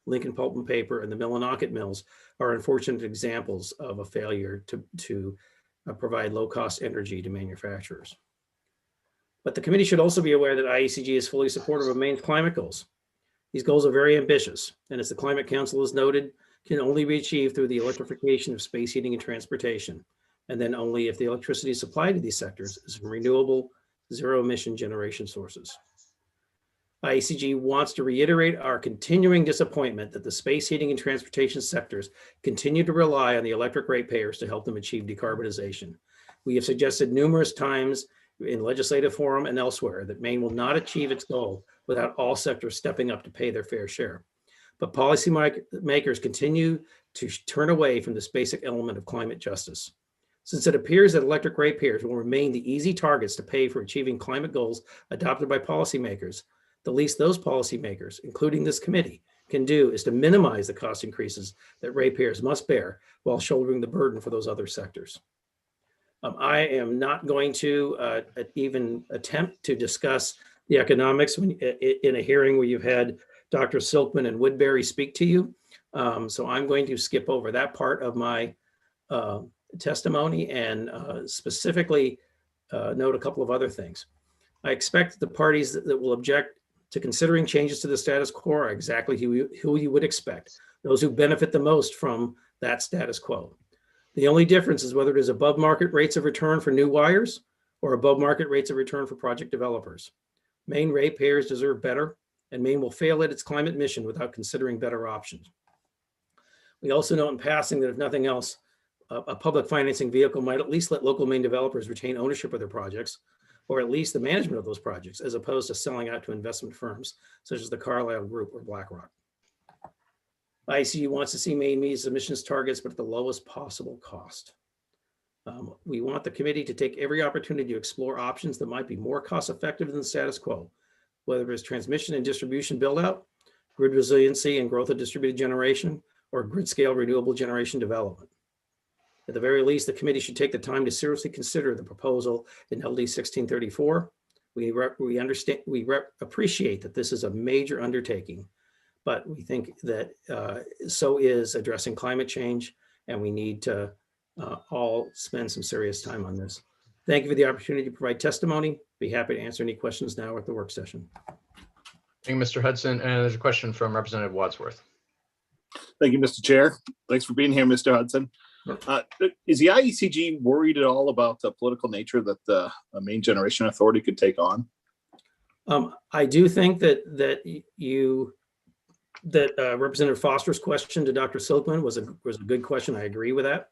Lincoln Pulp and Paper, and the Millinocket mills are unfortunate examples of a failure to provide low-cost energy to manufacturers. But the committee should also be aware that IECG is fully supportive of Maine's climate goals. These goals are very ambitious, and as the Climate Council has noted, can only be achieved through the electrification of space heating and transportation, and then only if the electricity supplied to these sectors is from renewable, zero-emission generation sources. IECG wants to reiterate our continuing disappointment that the space heating and transportation sectors continue to rely on the electric ratepayers to help them achieve decarbonization. We have suggested numerous times in legislative forum and elsewhere that Maine will not achieve its goal without all sectors stepping up to pay their fair share. But policymakers continue to turn away from this basic element of climate justice. Since it appears that electric ratepayers will remain the easy targets to pay for achieving climate goals adopted by policymakers, the least those policymakers, including this committee, can do is to minimize the cost increases that ratepayers must bear while shouldering the burden for those other sectors. I am not going to even attempt to discuss the economics in a hearing where you've had Dr. Silkman and Woodbury speak to you. So I'm going to skip over that part of my testimony and specifically note a couple of other things. I expect the parties that will object to considering changes to the status quo are exactly who you would expect, those who benefit the most from that status quo. The only difference is whether it is above market rates of return for new wires or above market rates of return for project developers. Maine ratepayers deserve better, and Maine will fail at its climate mission without considering better options. We also note in passing that if nothing else, a public financing vehicle might at least let local Maine developers retain ownership of their projects, or at least the management of those projects, as opposed to selling out to investment firms such as the Carlyle Group or BlackRock. IECG wants to see Maine meet its emissions targets, but at the lowest possible cost. We want the committee to take every opportunity to explore options that might be more cost effective than the status quo, whether it's transmission and distribution build out, grid resiliency and growth of distributed generation, or grid scale renewable generation development. At the very least, the committee should take the time to seriously consider the proposal in LD 1634. We appreciate that this is a major undertaking, but we think that so is addressing climate change, and we need to all spend some serious time on this. Thank you for the opportunity to provide testimony. Be happy to answer any questions now at the work session. Thank you, Mr. Hudson. And there's a question from Representative Wadsworth. Thank you, Mr. Chair. Thanks for being here, Mr. Hudson. Is the IECG worried at all about the political nature that the Maine Generation Authority could take on? I do think that Representative Foster's question to Dr. Silkman was a good question. I agree with that.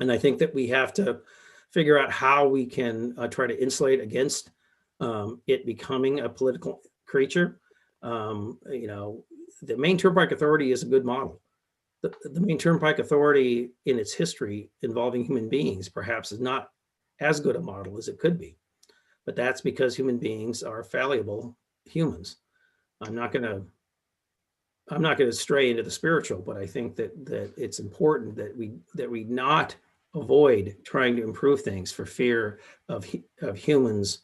And I think that we have to figure out how we can try to insulate against it becoming a political creature. You know, the Maine Turnpike Authority is a good model. The Maine Turnpike Authority in its history involving human beings perhaps is not as good a model as it could be, but that's because human beings are fallible humans. I'm not going to stray into the spiritual, but I think that it's important that we not avoid trying to improve things for fear of humans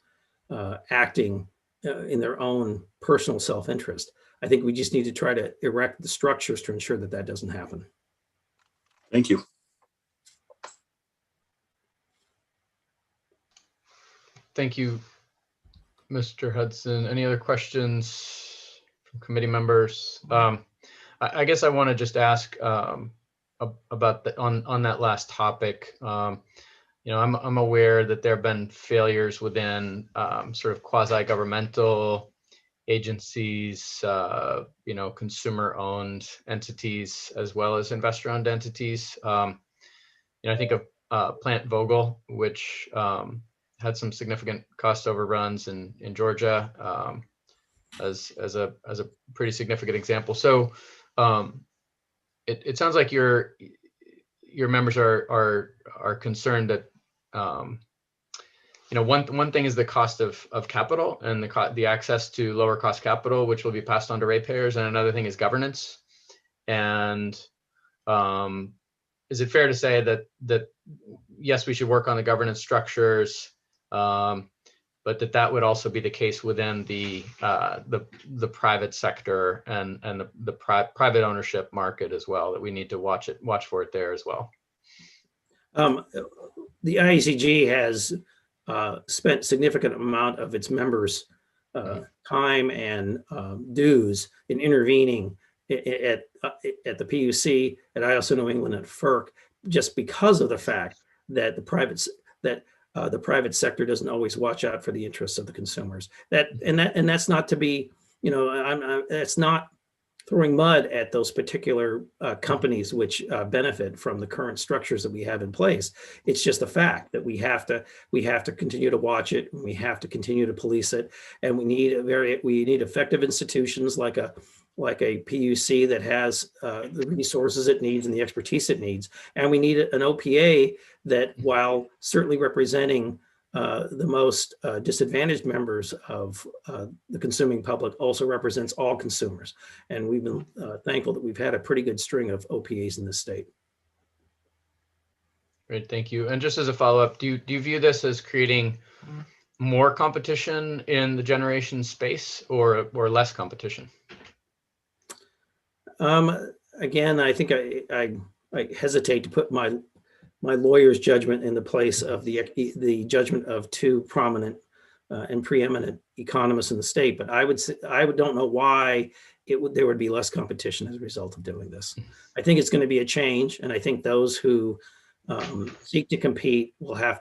acting in their own personal self-interest. I think we just need to try to erect the structures to ensure that that doesn't happen. Thank you. Thank you, Mr. Hudson. Any other questions from committee members? I guess I want to just ask about on that last topic. You know, I'm aware that there have been failures within sort of quasi-governmental agencies, you know, consumer-owned entities, as well as investor-owned entities. You know, I think of Plant Vogel, which had some significant cost overruns in Georgia, as a pretty significant example. So it sounds like your members are concerned that you know, one thing is the cost of capital and the access to lower cost capital, which will be passed on to ratepayers, and another thing is governance. And is it fair to say that yes, we should work on the governance structures, but that would also be the case within the private sector and the private ownership market as well, that we need to watch for it there as well. The IACG has spent significant amount of its members' time and dues in intervening at the PUC, at ISO New England, and FERC, just because of the fact that the private sector doesn't always watch out for the interests of the consumers. That's not to be, it's not throwing mud at those particular companies which benefit from the current structures that we have in place. It's just a fact that we have to continue to watch it, and we have to continue to police it, and we need effective institutions like a PUC that has the resources it needs and the expertise it needs, and we need an OPA that, while certainly representing the most disadvantaged members of the consuming public, also represents all consumers. And we've been thankful that we've had a pretty good string of OPAs in this state. Great, thank you. And just as a follow-up, do you view this as creating more competition in the generation space, or less competition? Again, I think I hesitate to put my lawyer's judgment in the place of the judgment of two prominent and preeminent economists in the state. But I don't know why there would be less competition as a result of doing this. I think it's going to be a change, and I think those who seek to compete will have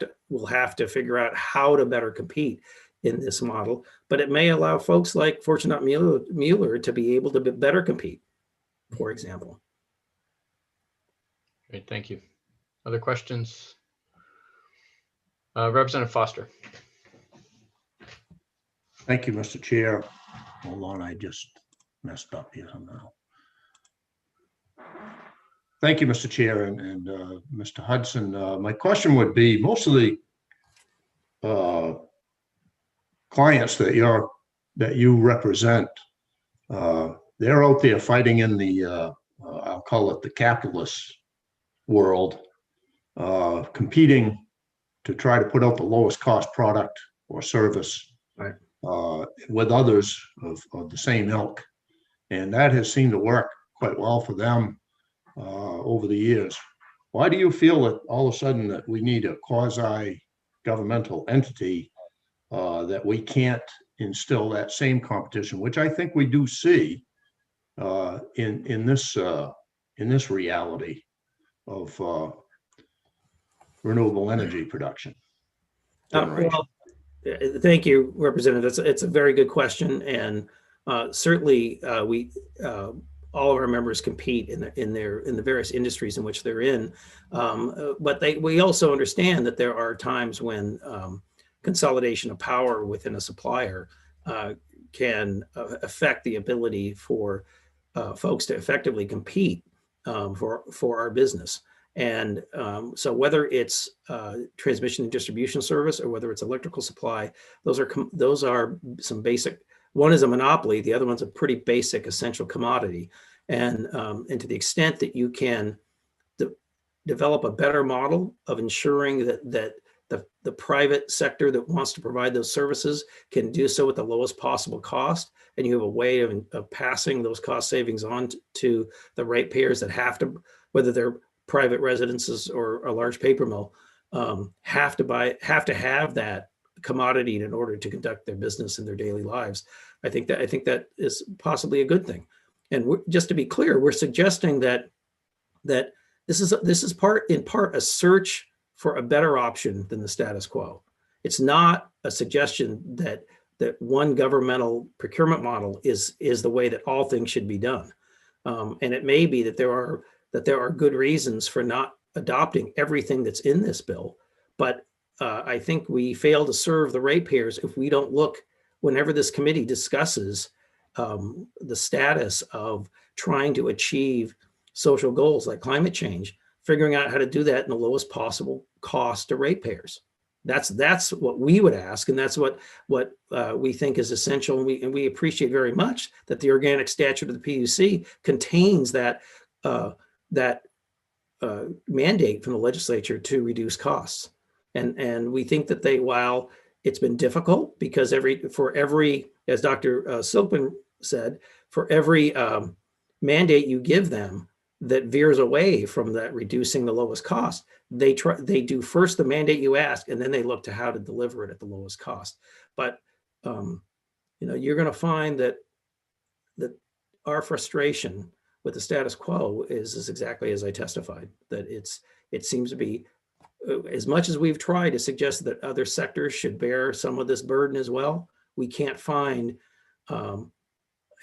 to figure out how to better compete in this model. But it may allow folks like Fortunat Mueller to be able to better compete, for example. Great, thank you. Other questions? Representative Foster. Thank you, Mr. Chair. Hold on, I just messed up here somehow. Thank you, Mr. Chair, and Mr. Hudson. My question would be, most of the clients that you represent, they're out there fighting in the I'll call it the capitalist world, competing to try to put out the lowest cost product or service, right, with others of the same ilk. And that has seemed to work quite well for them over the years. Why do you feel that all of a sudden that we need a quasi-governmental entity that we can't instill that same competition, which I think we do see in this reality of renewable energy production? Well, thank you, Representative. It's a very good question, and certainly all of our members compete in the various industries in which they're in, but we also understand that there are times when consolidation of power within a supplier can affect the ability for folks to effectively compete for our business. And so whether it's transmission and distribution service or whether it's electrical supply, those are some basic. One is a monopoly, the other one's a pretty basic essential commodity. And to the extent that you can develop a better model of ensuring that the private sector that wants to provide those services can do so at the lowest possible cost, and you have a way of passing those cost savings on to the ratepayers that have to, whether they're private residences or a large paper mill, have to have that commodity in order to conduct their business in their daily lives. I think that is possibly a good thing. And just to be clear, we're suggesting that this is in part a search for a better option than the status quo. It's not a suggestion that one governmental procurement model is the way that all things should be done. And it may be that there are good reasons for not adopting everything that's in this bill, but I think we fail to serve the ratepayers if we don't look, whenever this committee discusses the status of trying to achieve social goals like climate change, figuring out how to do that in the lowest possible cost to ratepayers. That's what we would ask, and that's what we think is essential. And we appreciate very much that the organic statute of the PUC contains that mandate from the legislature to reduce costs. And we think that while It's been difficult because for every, as Dr. Silkman said, for every mandate you give them that veers away from that reducing the lowest cost, they do first the mandate you ask, and then they look to how to deliver it at the lowest cost. But you're going to find that our frustration with the status quo is exactly as I testified, that it seems to be, as much as we've tried to suggest that other sectors should bear some of this burden as well, we can't find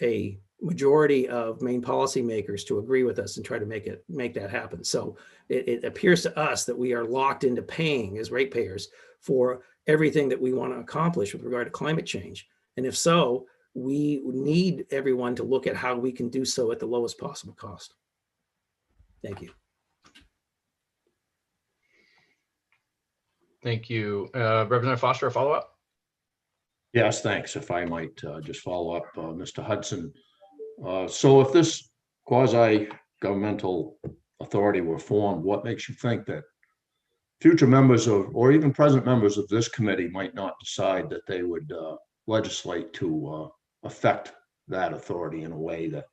a majority of main policymakers to agree with us and try to make that happen. So it appears to us that we are locked into paying as ratepayers for everything that we want to accomplish with regard to climate change. And if so, we need everyone to look at how we can do so at the lowest possible cost. Thank you. Thank you. Representative Foster, a follow-up? Yes, thanks. If I might just follow up, Mr. Hudson. So if this quasi-governmental authority were formed, what makes you think that future members of, or even present members of this committee might not decide that they would legislate to affect that authority in a way that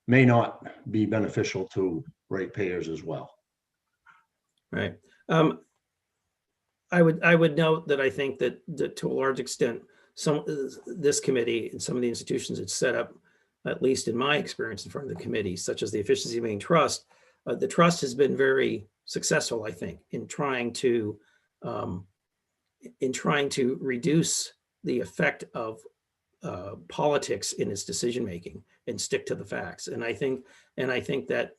may not be beneficial to ratepayers as well? Right. I would note that I think that to a large extent, this committee and some of the institutions it's set up, at least in my experience in front of the committee, such as the Efficiency Maine Trust, the trust has been very successful, I think, in trying to reduce the effect of politics in its decision making and stick to the facts. And I think that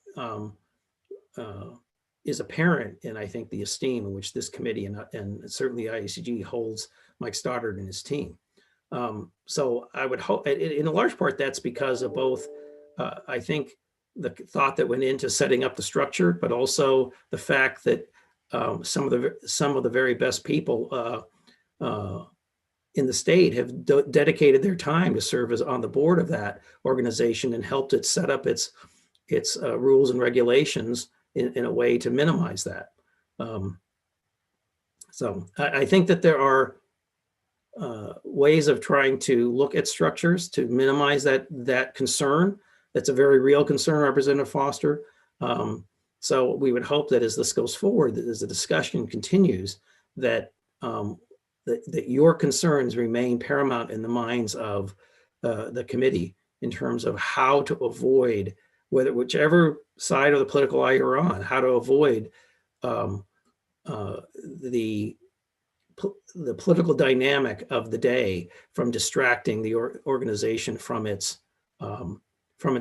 is apparent in, I think, the esteem in which this committee and certainly IACG holds Mike Stoddard and his team. So I would hope, in a large part, that's because of both, I think, the thought that went into setting up the structure, but also the fact that some of the very best people in the state have dedicated their time to serve as on the board of that organization and helped it set up its rules and regulations in a way to minimize that. So I think that there are ways of trying to look at structures to minimize that concern. That's a very real concern, Representative Foster. So we would hope that as this goes forward, that as the discussion continues, that that your concerns remain paramount in the minds of the committee in terms of how to avoid, whichever side of the political aisle you're on, how to avoid the political dynamic of the day from distracting the organization from its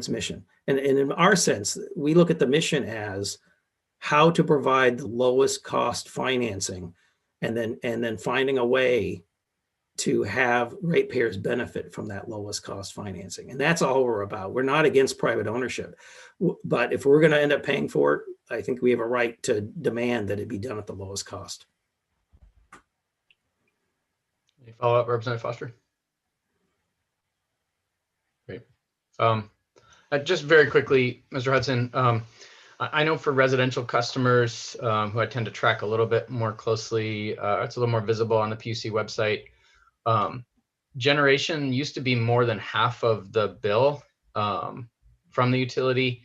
mission. And in our sense, we look at the mission as how to provide the lowest cost financing, and then finding a way to have ratepayers benefit from that lowest cost financing. And that's all we're about. We're not against private ownership, but if we're going to end up paying for it, I think we have a right to demand that it be done at the lowest cost. Any follow-up, Representative Foster? Great. Just very quickly, Mr. Hudson, I know for residential customers who I tend to track a little bit more closely, it's a little more visible on the PUC website. Generation used to be more than half of the bill from the utility.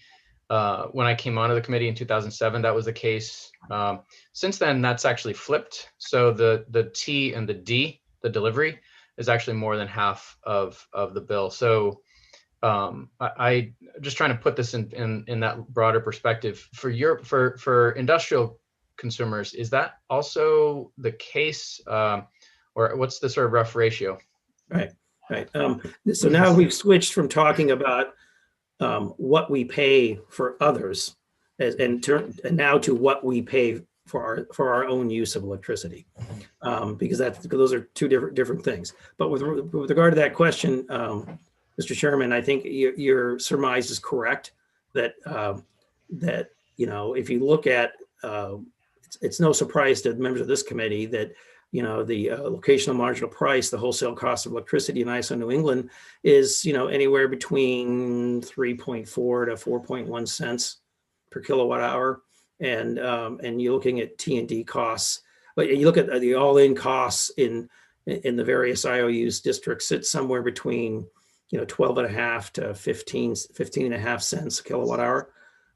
When I came onto the committee in 2007, that was the case. Since then, that's actually flipped. So the T and the D, the delivery, is actually more than half of the bill. So I just trying to put this in that broader perspective for industrial consumers. Is that also the case, or what's the sort of rough ratio? Right. So now we've switched from talking about what we pay for others, and now to what we pay for our own use of electricity, because those are two different things. But with regard to that question, Mr. Chairman, I think your surmise is correct. That if you look at, it's no surprise to members of this committee that the locational marginal price, the wholesale cost of electricity in ISO New England, is anywhere between 3.4 to 4.1 cents per kilowatt hour, and you're looking at T&D costs, but you look at the all-in costs in in the various IOUs districts sits somewhere between 12.5 to 15.5 cents a kilowatt hour.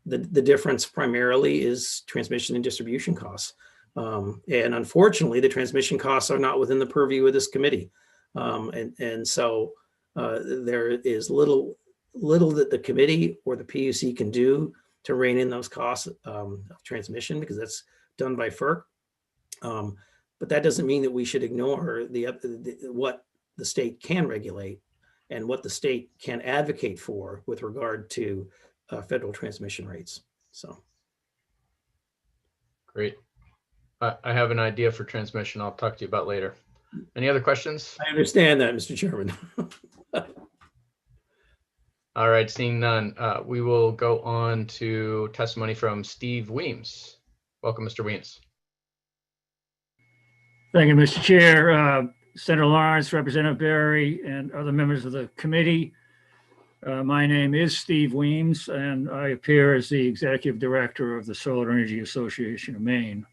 The difference primarily is transmission and distribution costs. And unfortunately, the transmission costs are not within the purview of this committee. And so there is little that the committee or the PUC can do to rein in those costs of transmission, because that's done by FERC. But that doesn't mean that we should ignore what the state can regulate and what the state can advocate for with regard to federal transmission rates. So. Great. I have an idea for transmission I'll talk to you about later. Any other questions? I understand that, Mr. Chairman. All right, seeing none, we will go on to testimony from Steve Weems. Welcome, Mr. Weems. Thank you, Mr. Chair, Senator Lawrence, Representative Berry, and other members of the committee. My name is Steve Weems, and I appear as the Executive Director of the Solar Energy Association of Maine.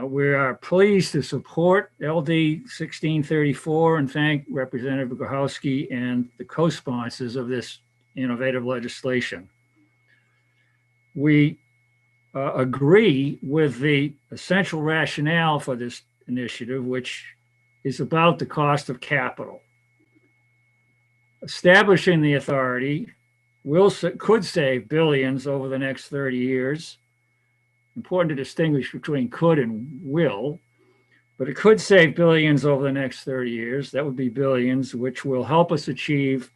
We are pleased to support LD 1634 and thank Representative Grochowski and the co-sponsors of this innovative legislation. We agree with the essential rationale for this initiative, which is about the cost of capital. Establishing the authority could save billions over the next 30 years. Important to distinguish between could and will, but it could save billions over the next 30 years. That would be billions, which will help us achieve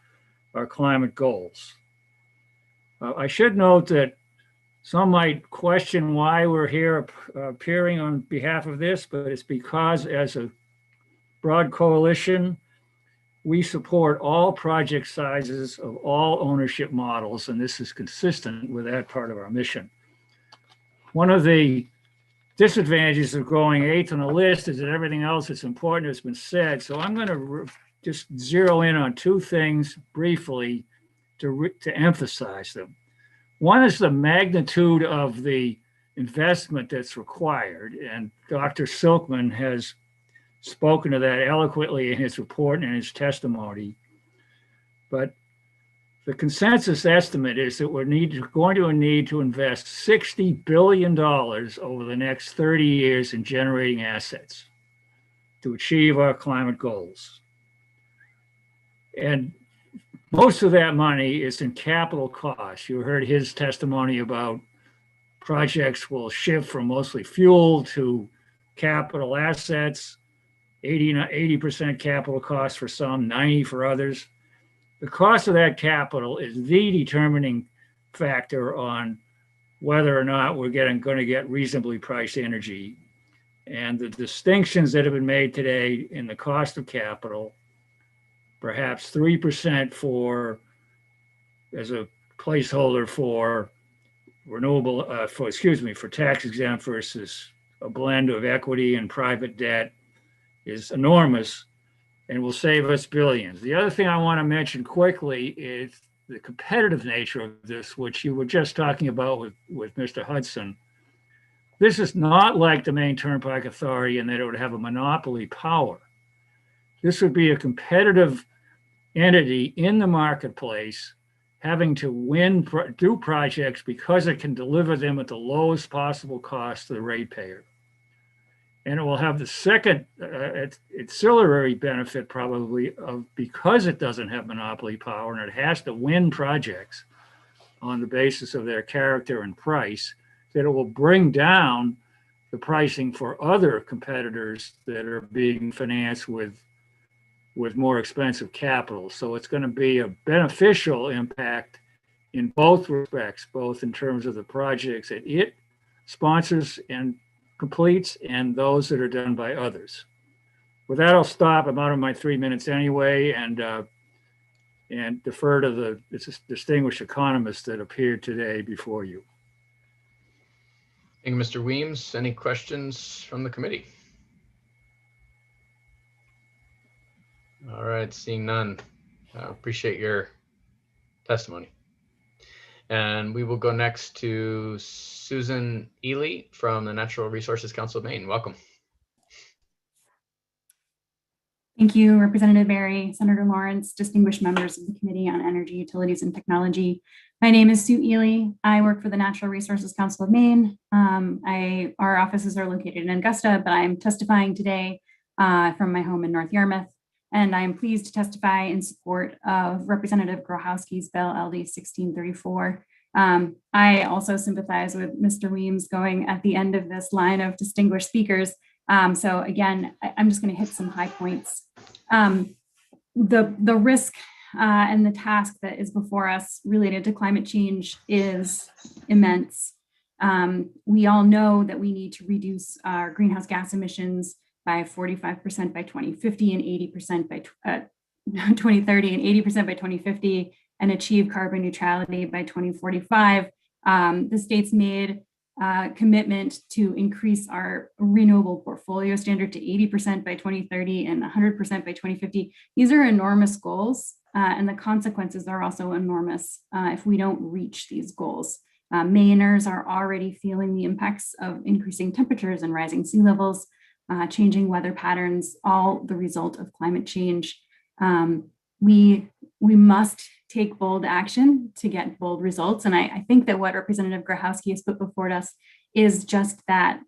our climate goals. I should note that some might question why we're here appearing on behalf of this, but it's because as a broad coalition, we support all project sizes of all ownership models, and this is consistent with that part of our mission. One of the disadvantages of going eighth on the list is that everything else that's important has been said. So I'm going to just zero in on two things briefly to emphasize them. One is the magnitude of the investment that's required, and Dr. Silkman has spoken to that eloquently in his report and in his testimony. But the consensus estimate is that we're going to need to invest $60 billion over the next 30 years in generating assets to achieve our climate goals. And most of that money is in capital costs. You heard his testimony about projects will shift from mostly fuel to capital assets, 80% capital costs for some, 90% for others. The cost of that capital is the determining factor on whether or not we're going to get reasonably priced energy. And the distinctions that have been made today in the cost of capital, perhaps 3% as a placeholder for renewable, for tax exempt versus a blend of equity and private debt is enormous and will save us billions. The other thing I want to mention quickly is the competitive nature of this, which you were just talking about with Mr. Hudson. This is not like the Maine Turnpike Authority in that it would have a monopoly power. This would be a competitive entity in the marketplace having to do projects because it can deliver them at the lowest possible cost to the ratepayer. And it will have the second ancillary benefit probably of because it doesn't have monopoly power and it has to win projects on the basis of their character and price, that it will bring down the pricing for other competitors that are being financed with more expensive capital. So it's going to be a beneficial impact in both respects, both in terms of the projects that it sponsors and completes and those that are done by others. With that, I'll stop. I'm out of my 3 minutes anyway, and defer to the distinguished economists that appeared today before you. Thank you, Mr. Weems. Any questions from the committee? All right, seeing none. Appreciate your testimony. And we will go next to Susan Ely from the Natural Resources Council of Maine. Welcome. Thank you, Representative Berry, Senator Lawrence, distinguished members of the Committee on Energy, Utilities, and Technology. My name is Sue Ely. I work for the Natural Resources Council of Maine. Our offices are located in Augusta, but I'm testifying today from my home in North Yarmouth. And I am pleased to testify in support of Representative Grochowski's bill LD 1634. I also sympathize with Mr. Weems going at the end of this line of distinguished speakers. So again, I'm just going to hit some high points. The risk and the task that is before us related to climate change is immense. We all know that we need to reduce our greenhouse gas emissions by 45% by 2050 and 80% by 2030 and 80% by 2050 and achieve carbon neutrality by 2045. The state's made commitment to increase our renewable portfolio standard to 80% by 2030 and 100% by 2050. These are enormous goals, and the consequences are also enormous if we don't reach these goals. Mainers are already feeling the impacts of increasing temperatures and rising sea levels, changing weather patterns, all the result of climate change. We must take bold action to get bold results. And I think that what Representative Grochowski has put before us is just that.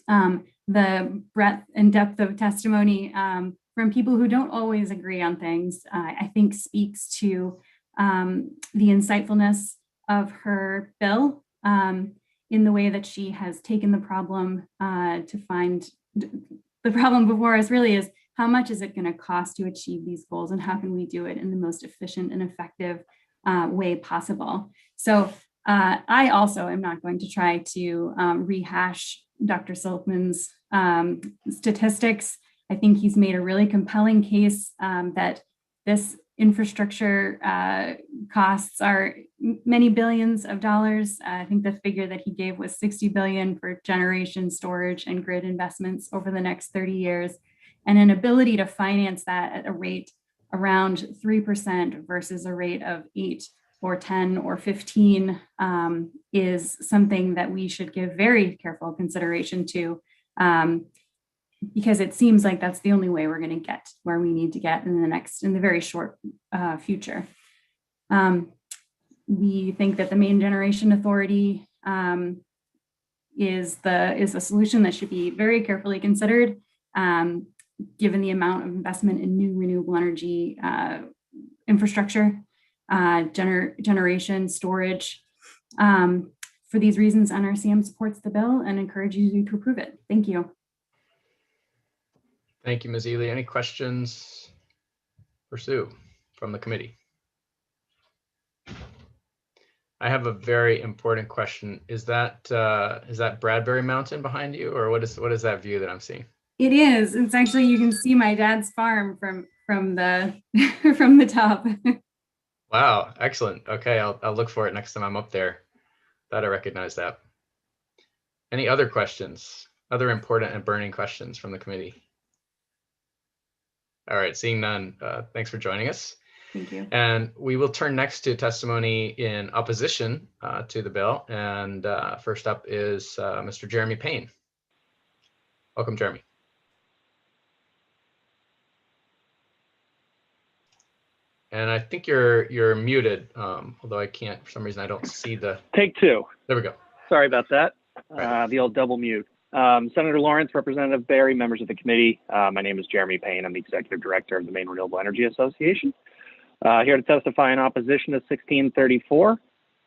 The breadth and depth of testimony from people who don't always agree on things, I think speaks to the insightfulness of her bill in the way that she has taken the problem to find the problem before us really is how much is it going to cost to achieve these goals and how can we do it in the most efficient and effective way possible. So I also am not going to try to rehash Dr. Silkman's statistics. I think he's made a really compelling case that this infrastructure costs are many billions of dollars. I think the figure that he gave was 60 billion for generation, storage, and grid investments over the next 30 years. And an ability to finance that at a rate around 3% versus a rate of 8 or 10 or 15 is something that we should give very careful consideration to, because it seems like that's the only way we're going to get where we need to get in the very short future. We think that the Maine Generation Authority is a solution that should be very carefully considered, given the amount of investment in new renewable energy infrastructure, generation, storage. For these reasons, NRCM supports the bill and encourages you to approve it. Thank you. Thank you, Ms. Ely. Any questions for Sue from the committee? I have a very important question. Is that Bradbury Mountain behind you, or what is that view that I'm seeing? It is. It's actually, you can see my dad's farm from the from the top. Wow, excellent. Okay, I'll look for it next time I'm up there. Glad I recognize that. Any other questions? Other important and burning questions from the committee? All right, seeing none, thanks for joining us. Thank you. And we will turn next to testimony in opposition to the bill. And first up is Mr. Jeremy Payne. Welcome, Jeremy. And I think you're muted, although I can't, for some reason, I don't see the. Take two. There we go. Sorry about that. Right. The old double mute. Senator Lawrence, Representative Berry, members of the committee. My name is Jeremy Payne. I'm the Executive Director of the Maine Renewable Energy Association. Here to testify in opposition to 1634,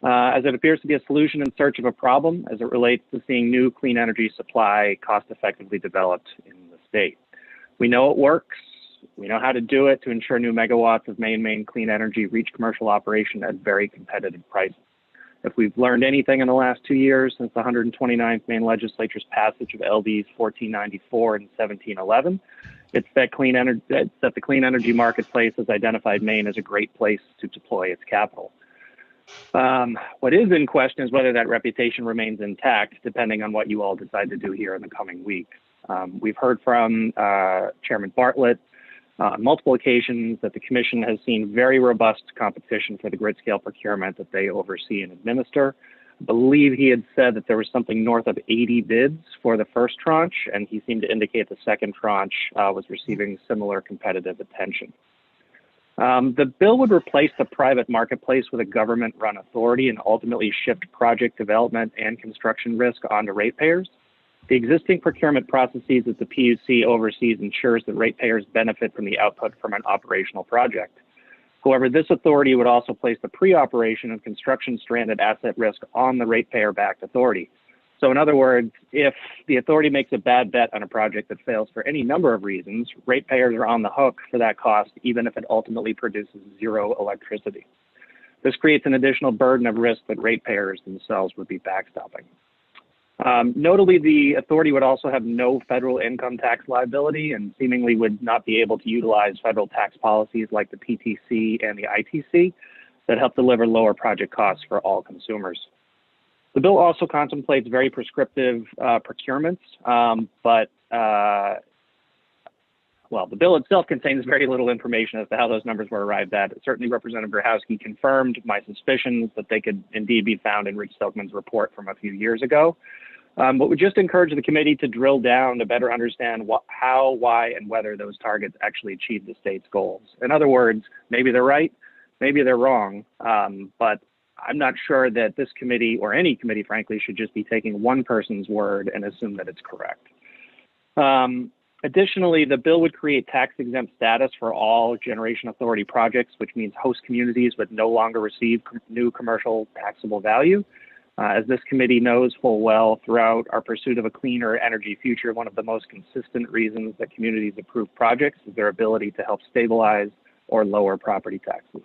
as it appears to be a solution in search of a problem as it relates to seeing new clean energy supply cost effectively developed in the state. We know it works. We know how to do it to ensure new megawatts of Maine clean energy reach commercial operation at very competitive prices. If we've learned anything in the last 2 years since the 129th Maine Legislature's passage of LDs 1494 and 1711, it's that the clean energy marketplace has identified Maine as a great place to deploy its capital. What is in question is whether that reputation remains intact, depending on what you all decide to do here in the coming weeks. We've heard from Chairman Bartlett on multiple occasions that the Commission has seen very robust competition for the grid scale procurement that they oversee and administer. believe he had said that there was something north of 80 bids for the first tranche, and he seemed to indicate the second tranche was receiving similar competitive attention. The bill would replace the private marketplace with a government-run authority and ultimately shift project development and construction risk onto ratepayers. The existing procurement processes that the PUC oversees ensures that ratepayers benefit from the output from an operational project. However, this authority would also place the pre-operation and construction stranded asset risk on the ratepayer-backed authority. So in other words, if the authority makes a bad bet on a project that fails for any number of reasons, ratepayers are on the hook for that cost, even if it ultimately produces zero electricity. This creates an additional burden of risk that ratepayers themselves would be backstopping. Notably, the authority would also have no federal income tax liability and seemingly would not be able to utilize federal tax policies like the PTC and the ITC that help deliver lower project costs for all consumers. The bill also contemplates very prescriptive procurements, well, the bill itself contains very little information as to how those numbers were arrived at. Certainly, Representative Grahowski confirmed my suspicions that they could indeed be found in Rich Silkman's report from a few years ago. But we just encourage the committee to drill down to better understand how, why, and whether those targets actually achieve the state's goals. In other words, maybe they're right, maybe they're wrong, but I'm not sure that this committee or any committee, frankly, should just be taking one person's word and assume that it's correct. Additionally, the bill would create tax-exempt status for all generation authority projects, which means host communities would no longer receive new commercial taxable value. As this committee knows full well, throughout our pursuit of a cleaner energy future, one of the most consistent reasons that communities approve projects is their ability to help stabilize or lower property taxes.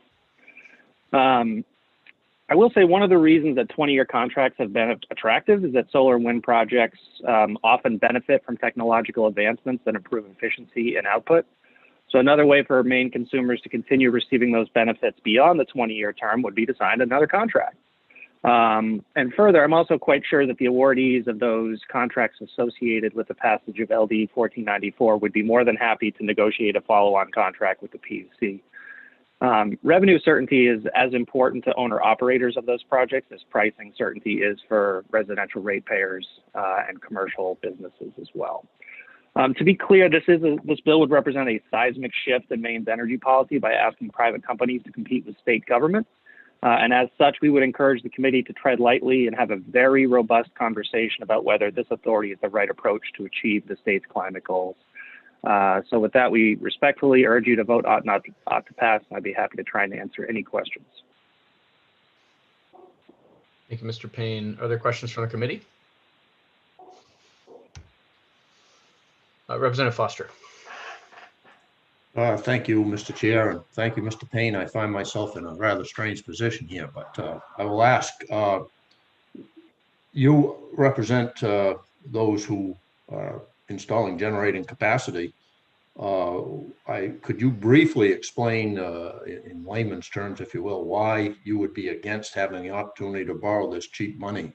I will say one of the reasons that 20-year contracts have been attractive is that solar and wind projects often benefit from technological advancements that improve efficiency and output. So another way for Maine consumers to continue receiving those benefits beyond the 20-year term would be to sign another contract. And further, I'm also quite sure that the awardees of those contracts associated with the passage of LD 1494 would be more than happy to negotiate a follow-on contract with the PUC. Revenue certainty is as important to owner-operators of those projects as pricing certainty is for residential ratepayers and commercial businesses as well. To be clear, this bill would represent a seismic shift in Maine's energy policy by asking private companies to compete with state government. And as such, we would encourage the committee to tread lightly and have a very robust conversation about whether this authority is the right approach to achieve the state's climate goals. So with that, we respectfully urge you to vote ought to pass, and I'd be happy to try and answer any questions. Thank you, Mr. Payne. Are there questions from the committee? Representative Foster. Thank you, Mr. Chair, and thank you, Mr. Payne. I find myself in a rather strange position here, but I will ask, you represent those who are installing generating capacity. Could you briefly explain in layman's terms, if you will, why you would be against having the opportunity to borrow this cheap money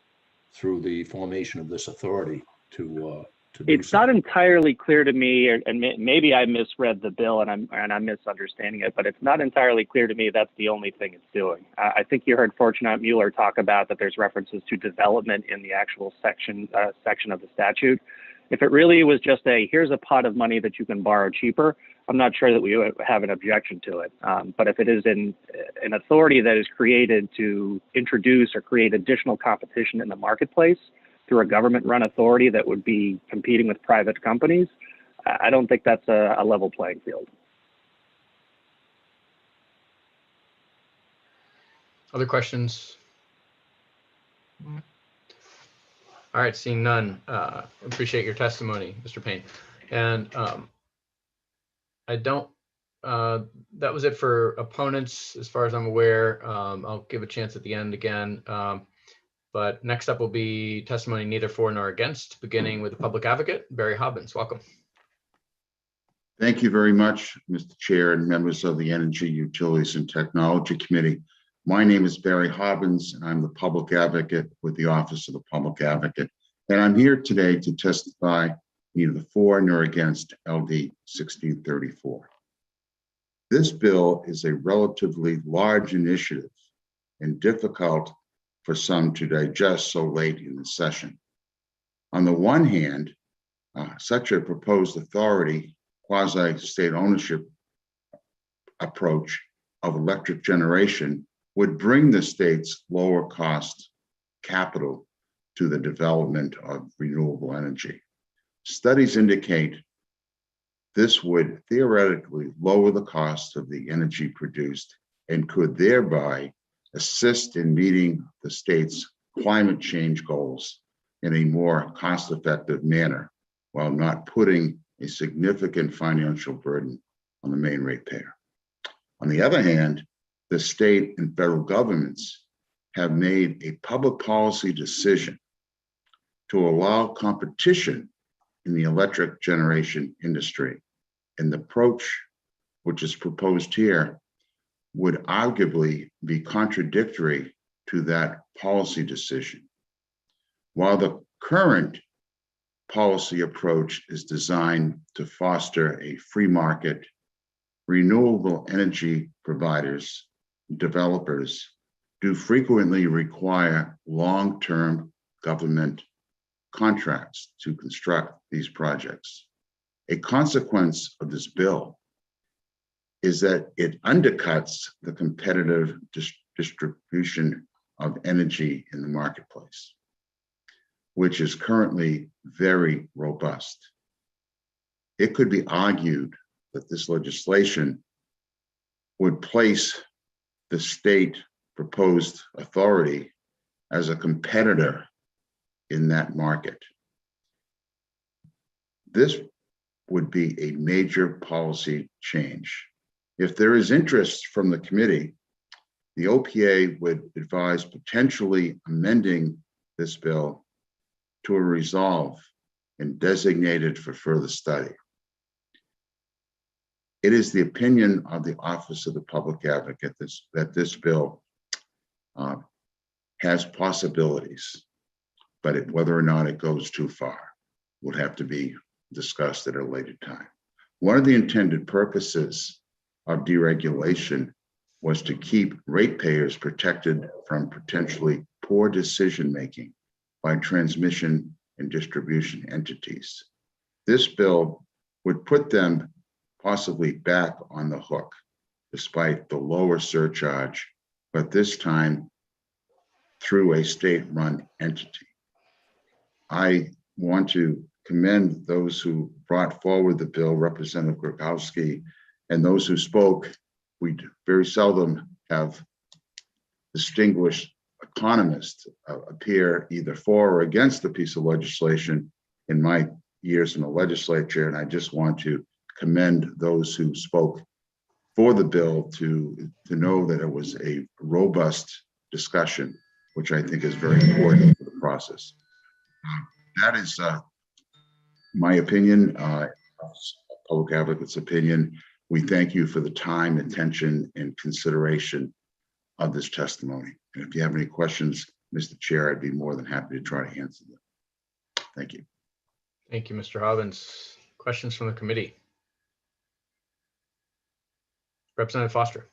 through the formation of this authority to It's not entirely clear to me, and maybe I misread the bill and I'm misunderstanding it, but it's not entirely clear to me that's the only thing it's doing. I think you heard Fortunat Mueller talk about that there's references to development in the actual section of the statute. If it really was just here's a pot of money that you can borrow cheaper, I'm not sure that we would have an objection to it. But if it is an authority that is created to introduce or create additional competition in the marketplace through a government-run authority that would be competing with private companies, I don't think that's a level playing field. Other questions? All right, seeing none, appreciate your testimony, Mr. Payne. And that was it for opponents, as far as I'm aware. I'll give a chance at the end again. But next up will be testimony neither for nor against, beginning with the public advocate, Barry Hobbins. Welcome. Thank you very much, Mr. Chair and members of the Energy, Utilities, and Technology Committee. My name is Barry Hobbins, and I'm the public advocate with the Office of the Public Advocate. And I'm here today to testify neither for nor against LD 1634. This bill is a relatively large initiative and difficult for some to digest so late in the session. On the one hand, such a proposed authority, quasi-state ownership approach of electric generation would bring the state's lower cost capital to the development of renewable energy. Studies indicate this would theoretically lower the cost of the energy produced and could thereby assist in meeting the state's climate change goals in a more cost-effective manner, while not putting a significant financial burden on the main ratepayer. On the other hand, the state and federal governments have made a public policy decision to allow competition in the electric generation industry. And the approach which is proposed here would arguably be contradictory to that policy decision. While the current policy approach is designed to foster a free market, renewable energy providers, developers do frequently require long-term government contracts to construct these projects. A consequence of this bill is that it undercuts the competitive distribution of energy in the marketplace, which is currently very robust. It could be argued that this legislation would place the state proposed authority as a competitor in that market. This would be a major policy change. If there is interest from the committee, the OPA would advise potentially amending this bill to a resolve and designate it for further study. It is the opinion of the Office of the Public Advocate that this bill has possibilities, but whether or not it goes too far would have to be discussed at a later time. One of the intended purposes of deregulation was to keep ratepayers protected from potentially poor decision-making by transmission and distribution entities. This bill would put them possibly back on the hook, despite the lower surcharge, but this time through a state-run entity. I want to commend those who brought forward the bill, Representative Grabowski, and those who spoke. We very seldom have distinguished economists appear either for or against the piece of legislation in my years in the legislature, and I just want to commend those who spoke for the bill to know that it was a robust discussion, which I think is very important for the process. That is my opinion, Public Advocate's opinion. We thank you for the time, attention, and consideration of this testimony. And if you have any questions, Mr. Chair, I'd be more than happy to try to answer them. Thank you. Thank you, Mr. Hobbins. Questions from the committee? Representative Foster.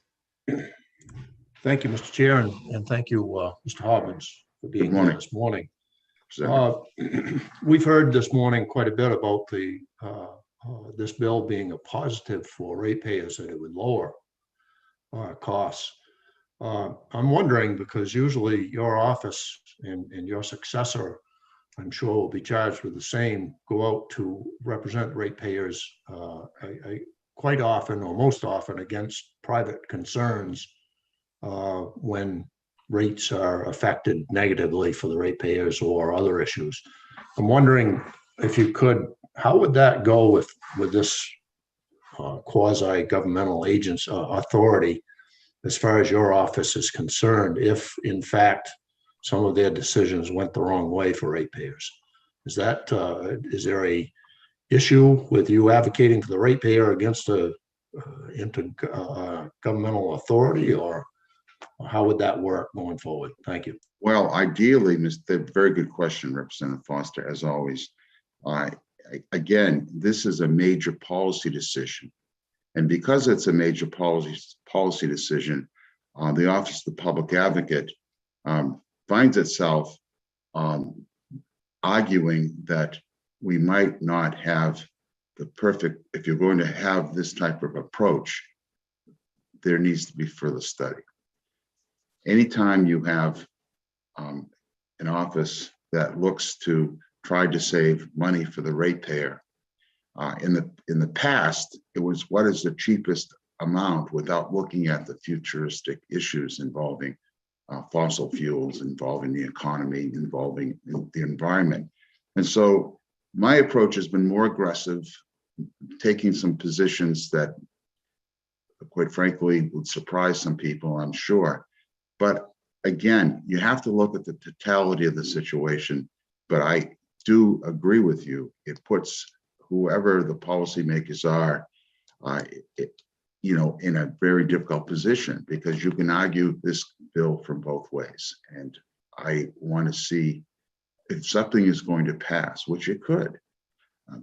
Thank you, Mr. Chair, and thank you, Mr. Hobbins, for being here this morning. We've heard this morning quite a bit about the this bill being a positive for ratepayers, that it would lower costs. I'm wondering, because usually your office and your successor, I'm sure, will be charged with the same, go out to represent ratepayers quite often, or most often, against private concerns when rates are affected negatively for the ratepayers or other issues. I'm wondering if you could, how would that go with this quasi-governmental agent's authority, as far as your office is concerned, if in fact some of their decisions went the wrong way for ratepayers? Is there a issue with you advocating for the ratepayer against a intergovernmental authority, or how would that work going forward? Thank you. Well, ideally, very good question, Representative Foster, as always. Again, this is a major policy decision. And because it's a major policy decision, the Office of the Public Advocate finds itself arguing that we might not have the perfect, if you're going to have this type of approach, there needs to be further study. Anytime you have an office that looks to try to save money for the ratepayer, in the past, it was what is the cheapest amount without looking at the futuristic issues involving fossil fuels, involving the economy, involving the environment. And so my approach has been more aggressive, taking some positions that, quite frankly, would surprise some people, I'm sure. But again, you have to look at the totality of the situation. But I do agree with you. It puts whoever the policymakers are, in a very difficult position, because you can argue this bill from both ways. And I want to see if something is going to pass, which it could,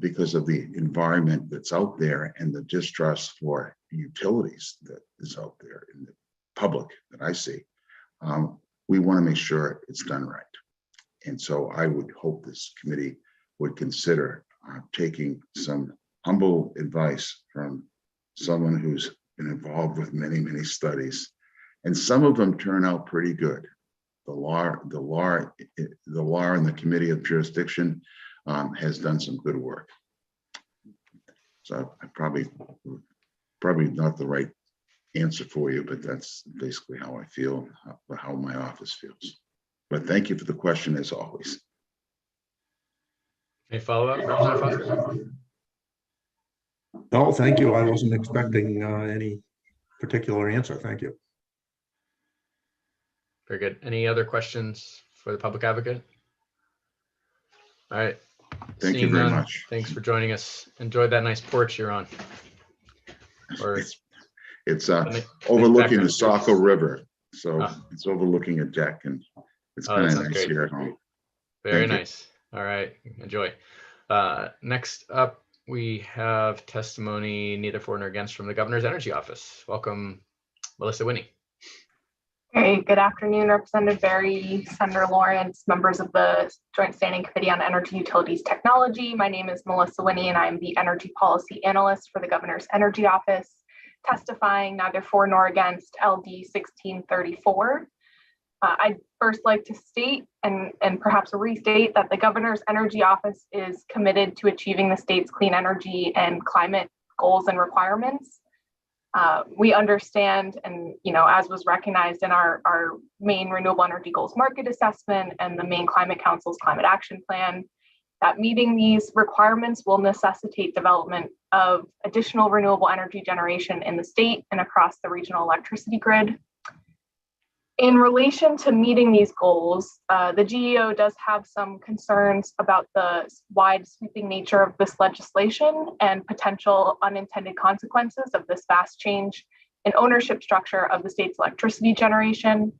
because of the environment that's out there and the distrust for utilities that is out there in the public that I see. We want to make sure it's done right. And so I would hope this committee would consider taking some humble advice from someone who's been involved with many, many studies. And some of them turn out pretty good. The law in the Committee of Jurisdiction has done some good work. So I probably not the right answer for you, but that's basically how I feel, how my office feels. But thank you for the question, as always. Any follow-up, Representative Foster? No, thank you. I wasn't expecting any particular answer. Thank you. Very good. Any other questions for the public advocate? All right. Thank you Seeing very none, much. Thanks for joining us. Enjoy that nice porch you're on. Or It's nice overlooking background. the Saco River. So Ah. it's overlooking a deck, and it's Oh, kind that of sounds nice great. here at home. Very Thank you. nice. All right. Enjoy. Next up, we have testimony neither for nor against from the Governor's Energy Office. Welcome, Melissa Winnie. Hey, good afternoon, Representative Berry, Senator Lawrence, members of the Joint Standing Committee on Energy, Utilities, Technology. My name is Melissa Winnie, and I'm the Energy Policy Analyst for the Governor's Energy Office, testifying neither for nor against LD 1634. I'd first like to state and perhaps restate that the Governor's Energy Office is committed to achieving the state's clean energy and climate goals and requirements. We understand, and as was recognized in our main renewable energy goals market assessment and the Maine Climate Council's climate action plan, that meeting these requirements will necessitate development of additional renewable energy generation in the state and across the regional electricity grid. In relation to meeting these goals, the GEO does have some concerns about the wide sweeping nature of this legislation and potential unintended consequences of this vast change in ownership structure of the state's electricity generation.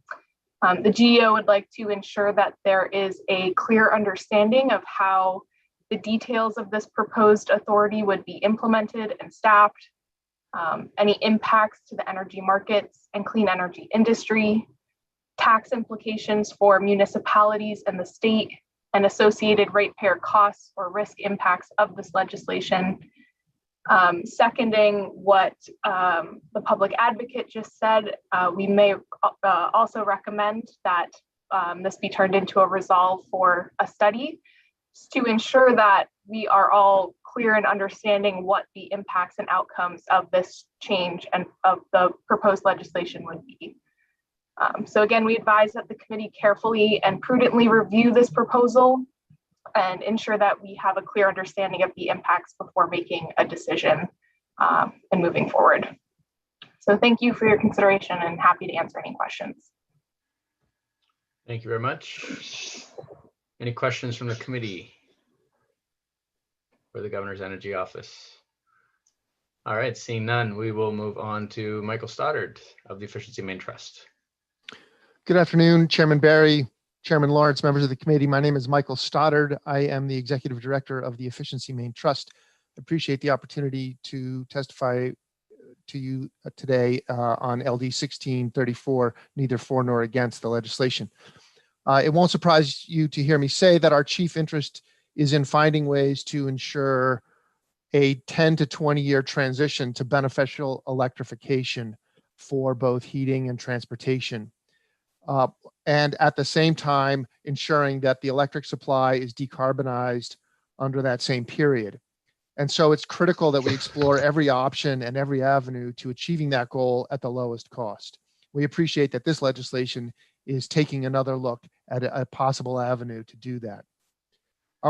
The GEO would like to ensure that there is a clear understanding of how the details of this proposed authority would be implemented and staffed, any impacts to the energy markets and clean energy industry, tax implications for municipalities and the state, and associated ratepayer costs or risk impacts of this legislation. Seconding what the public advocate just said, we may also recommend that this be turned into a resolve for a study to ensure that we are all clear in understanding what the impacts and outcomes of this change and of the proposed legislation would be. So again, we advise that the committee carefully and prudently review this proposal and ensure that we have a clear understanding of the impacts before making a decision and moving forward. So thank you for your consideration and happy to answer any questions. Thank you very much. Any questions from the committee for the Governor's Energy Office? All right, seeing none, we will move on to Michael Stoddard of the Efficiency Maine Trust. Good afternoon, Chairman Barry, Chairman Lawrence, members of the committee. My name is Michael Stoddard. I am the Executive Director of the Efficiency Maine Trust. I appreciate the opportunity to testify to you today on LD 1634, neither for nor against the legislation. It won't surprise you to hear me say that our chief interest is in finding ways to ensure a 10 to 20-year transition to beneficial electrification for both heating and transportation. And at the same time, ensuring that the electric supply is decarbonized under that same period. And so it's critical that we explore every option and every avenue to achieving that goal at the lowest cost. We appreciate that this legislation is taking another look at a possible avenue to do that.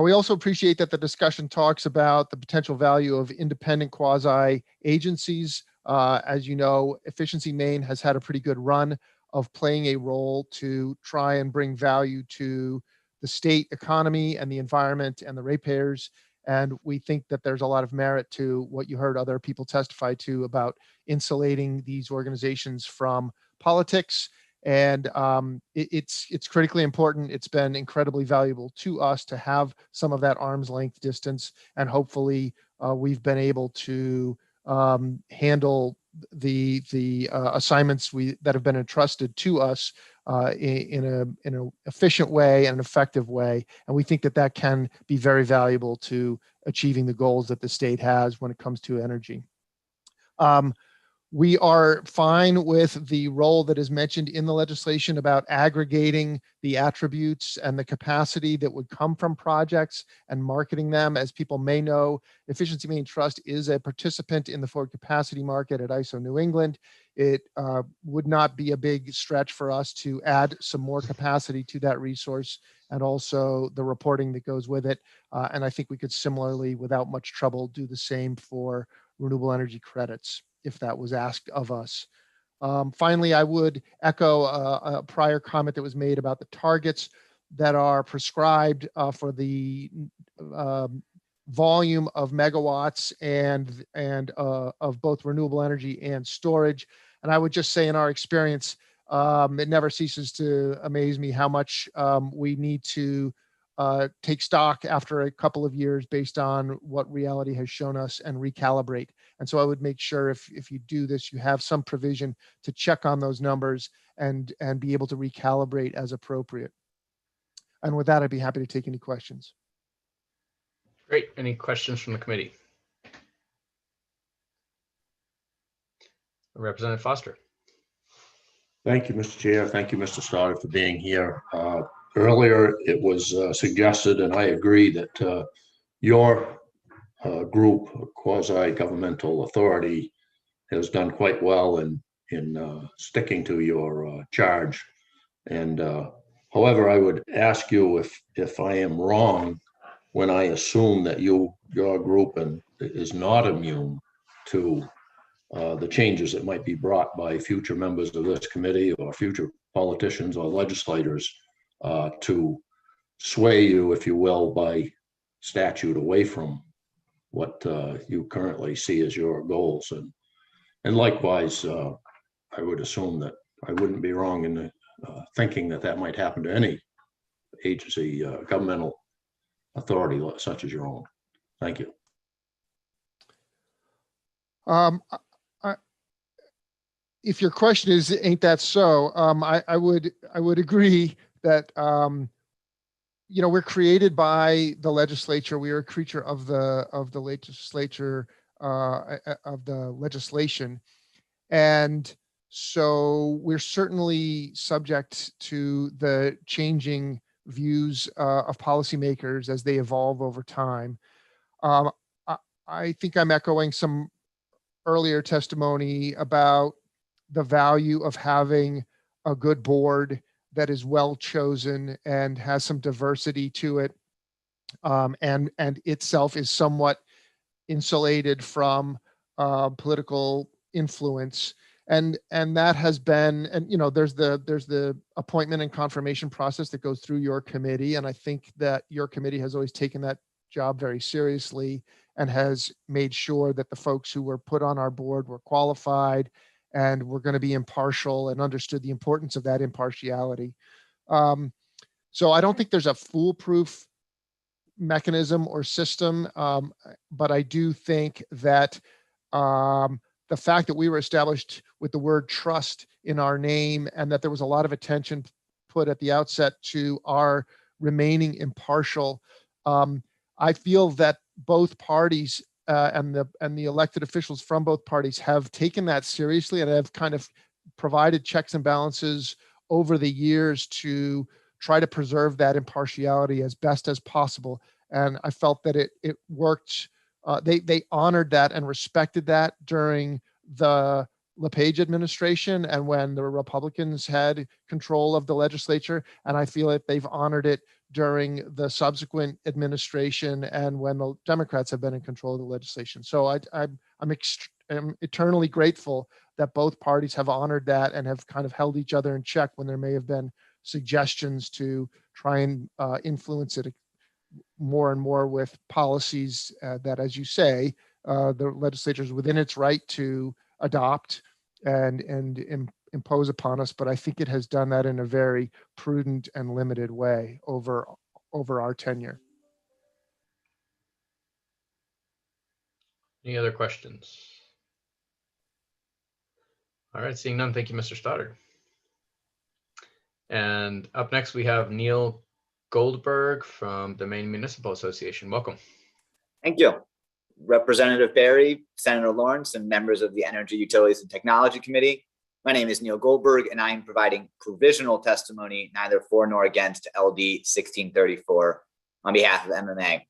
We also appreciate that the discussion talks about the potential value of independent quasi agencies. As you know, Efficiency Maine has had a pretty good run of playing a role to try and bring value to the state economy and the environment and the ratepayers. And we think that there's a lot of merit to what you heard other people testify to about insulating these organizations from politics. And it's critically important. It's been incredibly valuable to us to have some of that arm's length distance. And hopefully we've been able to handle the assignments that have been entrusted to us in an efficient way and an effective way. And we think that that can be very valuable to achieving the goals that the state has when it comes to energy. We are fine with the role that is mentioned in the legislation about aggregating the attributes and the capacity that would come from projects and marketing them. As people may know, Efficiency Maine Trust is a participant in the forward capacity market at ISO New England. It would not be a big stretch for us to add some more capacity to that resource and also the reporting that goes with it. And I think we could similarly, without much trouble, do the same for renewable energy credits if that was asked of us. Finally, I would echo a prior comment that was made about the targets that are prescribed for the volume of megawatts and of both renewable energy and storage. And I would just say in our experience, it never ceases to amaze me how much we need to take stock after a couple of years based on what reality has shown us and recalibrate. And so I would make sure if you do this, you have some provision to check on those numbers and be able to recalibrate as appropriate. And with that, I'd be happy to take any questions. Great. Any questions from the committee? Representative Foster. Thank you, Mr. Chair. Thank you, Mr. Stoddard, for being here. Earlier, it was suggested, and I agree, that your group, quasi-governmental authority, has done quite well in sticking to your charge. And however, I would ask you if I am wrong when I assume that your group is not immune to the changes that might be brought by future members of this committee or future politicians or legislators to sway you, if you will, by statute away from what you currently see as your goals. And likewise, I would assume that I wouldn't be wrong in thinking that that might happen to any agency, governmental authority such as your own. Thank you. If your question is, ain't that so? I would agree that we're created by the legislature. We are a creature of the legislature, of the legislation, and so we're certainly subject to the changing views of policymakers as they evolve over time. I think I'm echoing some earlier testimony about the value of having a good board that is well chosen and has some diversity to it, and itself is somewhat insulated from political influence. And that has been, and there's the appointment and confirmation process that goes through your committee, and I think that your committee has always taken that job very seriously and has made sure that the folks who were put on our board were qualified and were going to be impartial and understood the importance of that impartiality. So I don't think there's a foolproof mechanism or system, but I do think that the fact that we were established with the word trust in our name and that there was a lot of attention put at the outset to our remaining impartial. I feel that both parties and the elected officials from both parties have taken that seriously and have kind of provided checks and balances over the years to try to preserve that impartiality as best as possible. And I felt that it worked. They honored that and respected that during the LePage administration and when the Republicans had control of the legislature. And I feel that they've honored it during the subsequent administration and when the Democrats have been in control of the legislation. So I'm eternally grateful that both parties have honored that and have kind of held each other in check when there may have been suggestions to try and influence it more and more with policies that, as you say, the legislature is within its right to adopt and impose upon us. But I think it has done that in a very prudent and limited way over our tenure. Any other questions? All right, seeing none, thank you, Mr. Stoddard. And up next, we have Neil Goldberg from the Maine Municipal Association. Welcome. Thank you. Representative Barry, Senator Lawrence, and members of the Energy, Utilities, and Technology Committee. My name is Neil Goldberg, and I am providing provisional testimony, neither for nor against LD 1634 on behalf of MMA.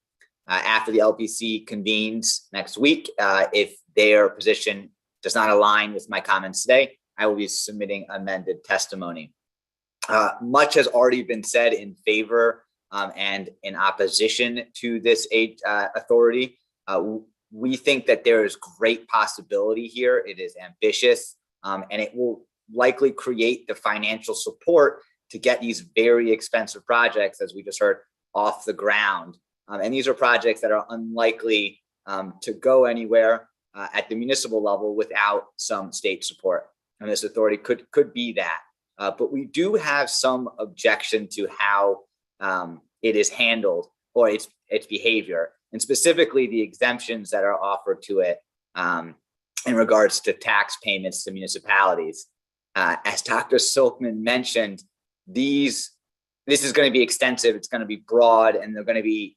After the LPC convenes next week, if their position does not align with my comments today, I will be submitting amended testimony. Much has already been said in favor and in opposition to this authority. We think that there is great possibility here. It is ambitious, and it will likely create the financial support to get these very expensive projects, as we just heard, off the ground. And these are projects that are unlikely to go anywhere at the municipal level without some state support. And this authority could be that. But we do have some objection to how it is handled or its behavior, and specifically the exemptions that are offered to it in regards to tax payments to municipalities. As Dr. Silkman mentioned, this is going to be extensive, it's going to be broad, and they're going to be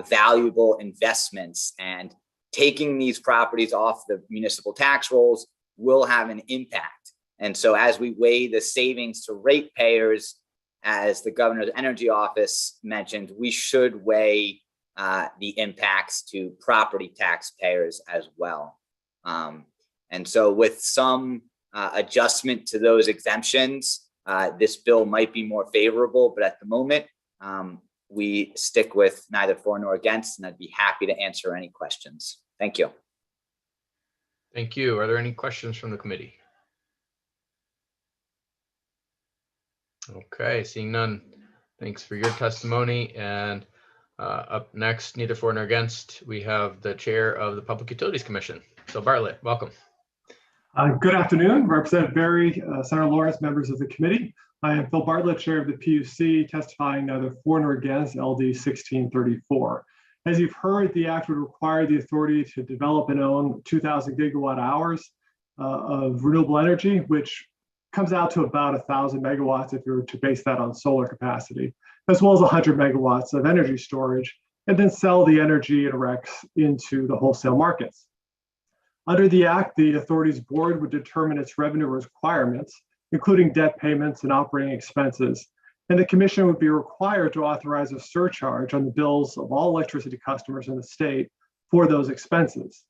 valuable investments. And taking these properties off the municipal tax rolls will have an impact. And so as we weigh the savings to ratepayers, as the governor's energy office mentioned, we should weigh the impacts to property taxpayers as well. And so with some adjustment to those exemptions, this bill might be more favorable, but at the moment, we stick with neither for nor against, and I'd be happy to answer any questions. Thank you. Thank you. Are there any questions from the committee? Okay, seeing none. Thanks for your testimony. And up next, neither for nor against, we have the chair of the Public Utilities Commission. So Bartlett, welcome. Good afternoon, Representative Barry, Senator Lawrence, members of the committee. I am Phil Bartlett, chair of the PUC, testifying neither for nor against LD 1634. As you've heard, the act would require the authority to develop and own 2,000 gigawatt hours of renewable energy, which comes out to about 1,000 megawatts if you were to base that on solar capacity, as well as 100 megawatts of energy storage, and then sell the energy it erects into the wholesale markets. Under the act, the authority's board would determine its revenue requirements, including debt payments and operating expenses, and the commission would be required to authorize a surcharge on the bills of all electricity customers in the state for those expenses,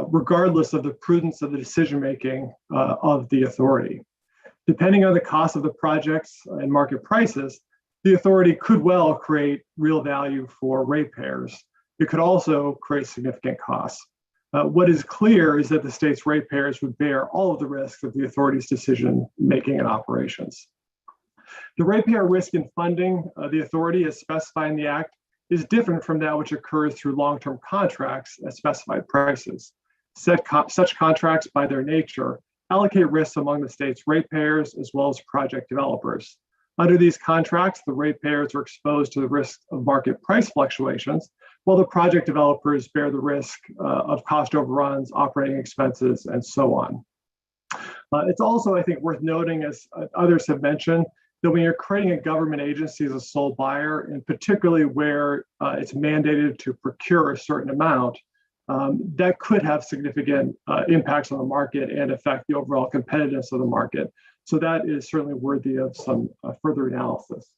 regardless of the prudence of the decision-making of the authority. Depending on the cost of the projects and market prices, the authority could well create real value for ratepayers. It could also create significant costs. What is clear is that the state's ratepayers would bear all of the risks of the authority's decision-making and operations. The ratepayer risk in funding the authority as specified in the act is different from that which occurs through long-term contracts at specified prices. Such contracts, by their nature, allocate risks among the state's ratepayers as well as project developers. Under these contracts, the ratepayers are exposed to the risk of market price fluctuations, while the project developers bear the risk of cost overruns, operating expenses, and so on. It's also, I think, worth noting, as others have mentioned, that when you're creating a government agency as a sole buyer, and particularly where it's mandated to procure a certain amount, that could have significant impacts on the market and affect the overall competitiveness of the market. So that is certainly worthy of some further analysis.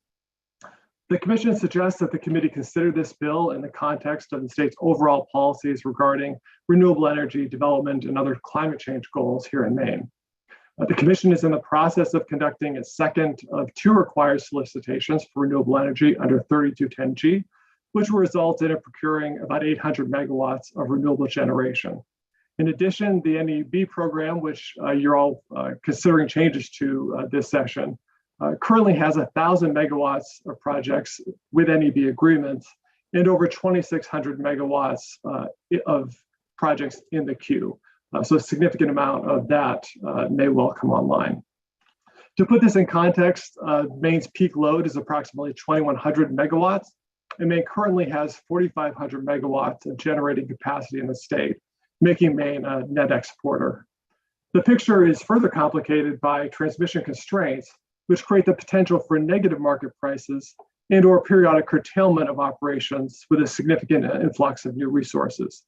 The Commission suggests that the committee consider this bill in the context of the state's overall policies regarding renewable energy development and other climate change goals here in Maine. The Commission is in the process of conducting its second of 2 required solicitations for renewable energy under 3210G, which will result in it procuring about 800 megawatts of renewable generation. In addition, the NEB program, which you're all considering changes to this session, currently has 1,000 megawatts of projects with NEB agreements and over 2,600 megawatts of projects in the queue. So a significant amount of that may well come online. To put this in context, Maine's peak load is approximately 2,100 megawatts, and Maine currently has 4,500 megawatts of generating capacity in the state, making Maine a net exporter. The picture is further complicated by transmission constraints, which create the potential for negative market prices and or periodic curtailment of operations with a significant influx of new resources.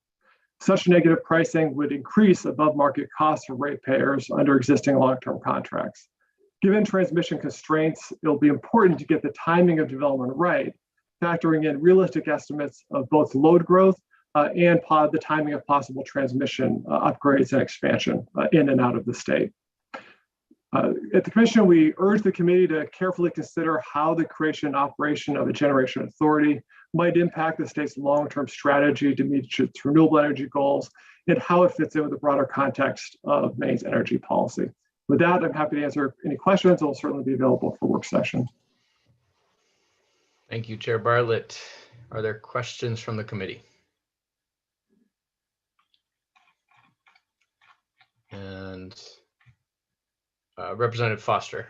Such negative pricing would increase above market costs for ratepayers under existing long-term contracts. Given transmission constraints, it'll be important to get the timing of development right, factoring in realistic estimates of both load growth and the timing of possible transmission upgrades and expansion in and out of the state. At the Commission, we urge the committee to carefully consider how the creation and operation of a generation authority might impact the state's long-term strategy to meet its renewable energy goals and how it fits in with the broader context of Maine's energy policy. With that, I'm happy to answer any questions. I'll certainly be available for work session. Thank you, Chair Bartlett. Are there questions from the committee? And Representative Foster.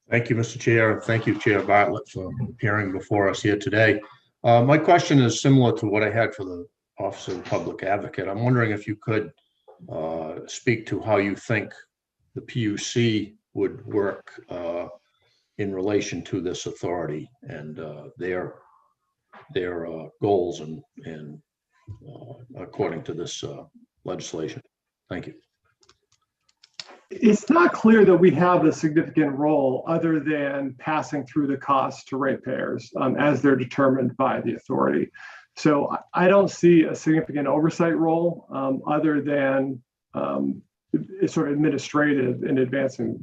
Thank you, Mr. Chair. Thank you, Chair Bartlett, for appearing before us here today. My question is similar to what I had for the Office of the Public Advocate. I'm wondering if you could speak to how you think the PUC would work in relation to this authority and their goals and according to this legislation. Thank you. It's not clear that we have a significant role other than passing through the costs to ratepayers as they're determined by the authority. So I don't see a significant oversight role other than it's sort of administrative in advancing,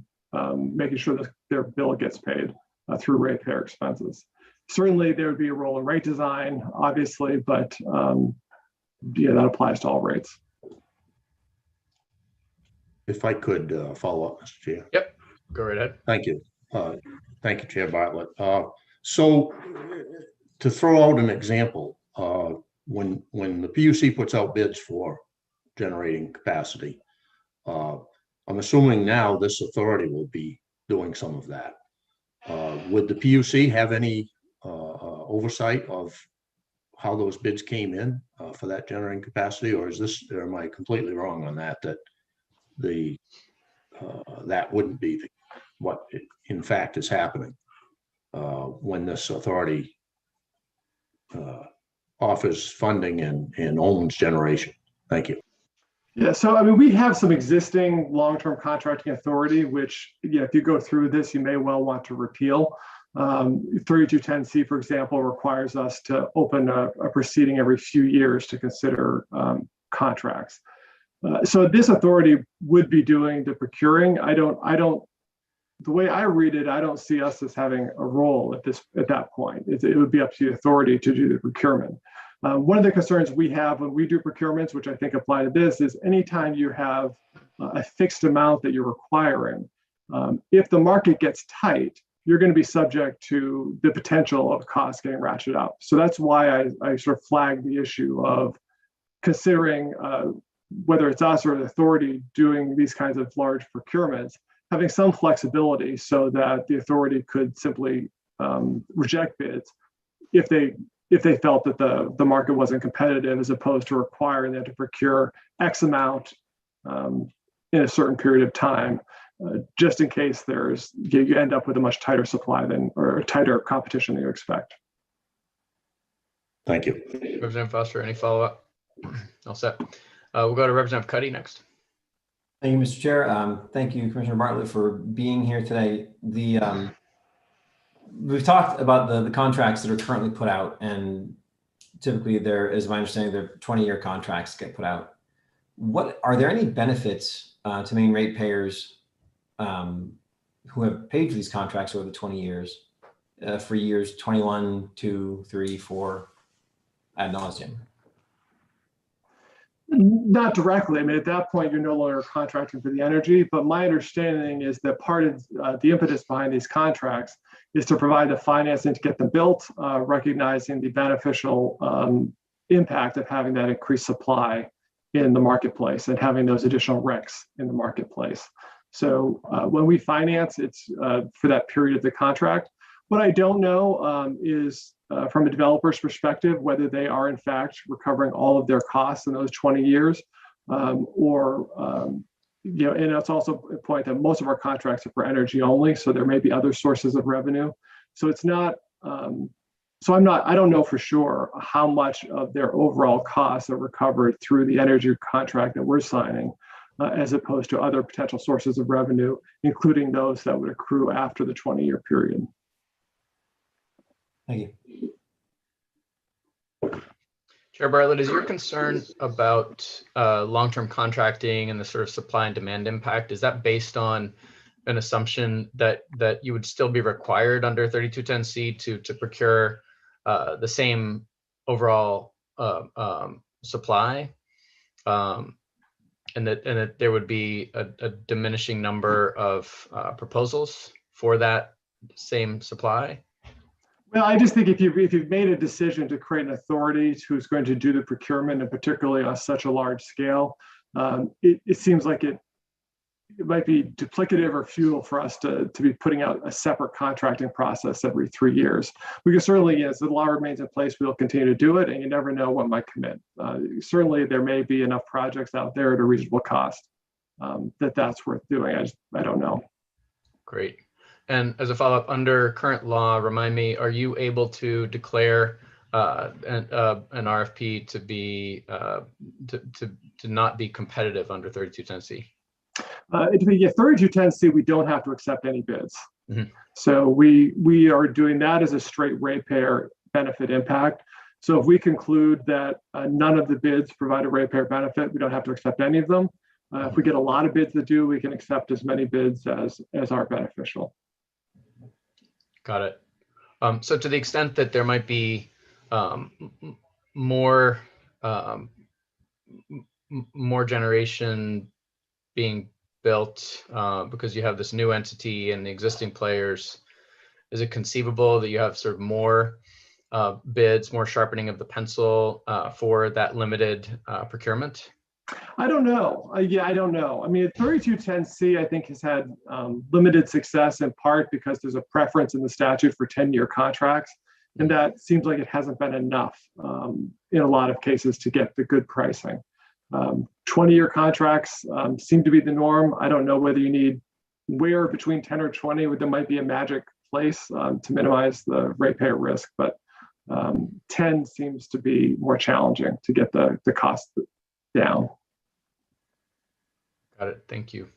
making sure that their bill gets paid through ratepayer expenses. Certainly there would be a role in rate design, obviously, but yeah, that applies to all rates. If I could follow up, Mr. Chair. Yep, go right ahead. Thank you. Thank you, Chair Bartlett. So to throw out an example, when the PUC puts out bids for generating capacity, I'm assuming now this authority will be doing some of that. Would the PUC have any oversight of how those bids came in for that generating capacity, or is this, or am I completely wrong on that? That wouldn't be what in fact is happening when this authority offers funding and owns generation. Thank you. Yeah, so I mean, we have some existing long-term contracting authority, which, yeah, if you go through this, you may well want to repeal. 3210C, for example, requires us to open a proceeding every few years to consider contracts. So this authority would be doing the procuring. The way I read it, I don't see us as having a role at that point. It would be up to the authority to do the procurement. One of the concerns we have when we do procurements, which I think apply to this, is anytime you have a fixed amount that you're requiring, if the market gets tight, you're going to be subject to the potential of costs getting ratcheted up. So that's why I sort of flagged the issue of considering whether it's us or the authority doing these kinds of large procurements, having some flexibility so that the authority could simply reject bids if they felt that the market wasn't competitive, as opposed to requiring them to procure X amount in a certain period of time. just in case you end up with a much tighter supply or tighter competition than you expect. Thank you. Representative Foster, any follow-up? All set. We'll go to Representative Cuddy next. Thank you, Mr. Chair. Thank you, Commissioner Bartlett, for being here today. We've talked about the contracts that are currently put out, and typically there, as my understanding, they're 20-year contracts get put out. Are there any benefits to Maine ratepayers who have paid for these contracts over the 20 years for years 21, 2, 3, 4 ad nauseum? Not directly. I mean, at that point, you're no longer contracting for the energy, but my understanding is that part of the impetus behind these contracts is to provide the financing to get them built, recognizing the beneficial impact of having that increased supply in the marketplace and having those additional RECs in the marketplace. So when we finance, it's for that period of the contract. What I don't know is from a developer's perspective, whether they are in fact recovering all of their costs in those 20 years, and it's also a point that most of our contracts are for energy only, so there may be other sources of revenue. So it's not, I don't know for sure how much of their overall costs are recovered through the energy contract that we're signing, as opposed to other potential sources of revenue, including those that would accrue after the 20-year period. Thank you. Chair Bartlett, is your concern about long-term contracting and the sort of supply and demand impact, is that based on an assumption that you would still be required under 3210C to procure the same overall supply, and that there would be a diminishing number of proposals for that same supply? Well, I just think if you've made a decision to create an authority who's going to do the procurement, and particularly on such a large scale, it seems like it might be duplicative or futile for us to be putting out a separate contracting process every 3 years. We can certainly, as the law remains in place, we'll continue to do it, and you never know what might come in. Certainly, there may be enough projects out there at a reasonable cost that's worth doing. I don't know. Great. And as a follow-up, under current law, remind me, are you able to declare an RFP to be to not be competitive under 3210C? To be 3210C, we don't have to accept any bids. Mm-hmm. So we are doing that as a straight ratepayer benefit impact. So if we conclude that none of the bids provide a ratepayer benefit, we don't have to accept any of them. If we get a lot of bids that do, we can accept as many bids as are beneficial. Got it. So to the extent that there might be more generation being built because you have this new entity and the existing players, is it conceivable that you have sort of more bids, more sharpening of the pencil for that limited procurement? I don't know. I don't know. I mean, 3210C, I think, has had limited success in part because there's a preference in the statute for 10-year contracts. And that seems like it hasn't been enough in a lot of cases to get the good pricing. 20-year contracts seem to be the norm. I don't know whether you need where between 10 or 20, there might be a magic place to minimize the ratepayer risk, but 10 seems to be more challenging to get the cost down. Got it. Thank you.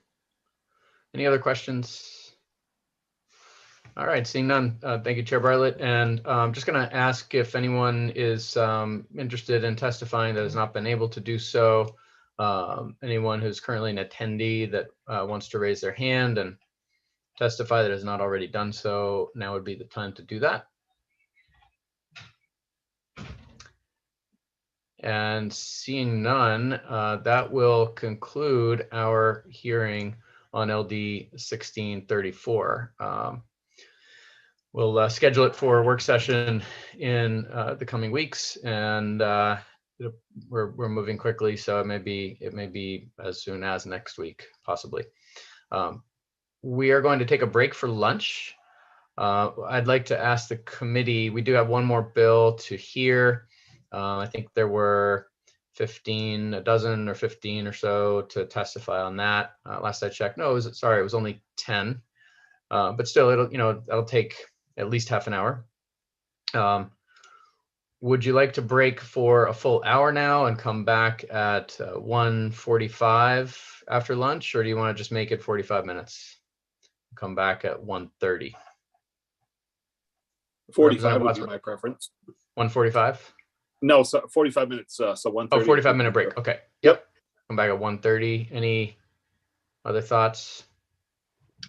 Any other questions? All right, seeing none. Thank you, Chair Bartlett. And I'm just going to ask if anyone is interested in testifying that has not been able to do so. Anyone who's currently an attendee that wants to raise their hand and testify that has not already done so, now would be the time to do that. And seeing none, that will conclude our hearing on LD 1634. We'll schedule it for a work session in the coming weeks, and we're moving quickly, so it may be as soon as next week, possibly. We are going to take a break for lunch. I'd like to ask the committee, we do have one more bill to hear. I think there were 15, a dozen or 15 or so to testify on that. Last I checked, no, it was only 10. But still, that'll take at least half an hour. Would you like to break for a full hour now and come back at 1:45 after lunch, or do you want to just make it 45 minutes? Come back at 1:30. 45 would be my preference. 1:45? No, so 45 minutes. So 1:30. Oh, 45-minute break. Okay. Yep. Come back at 1:30. Any other thoughts?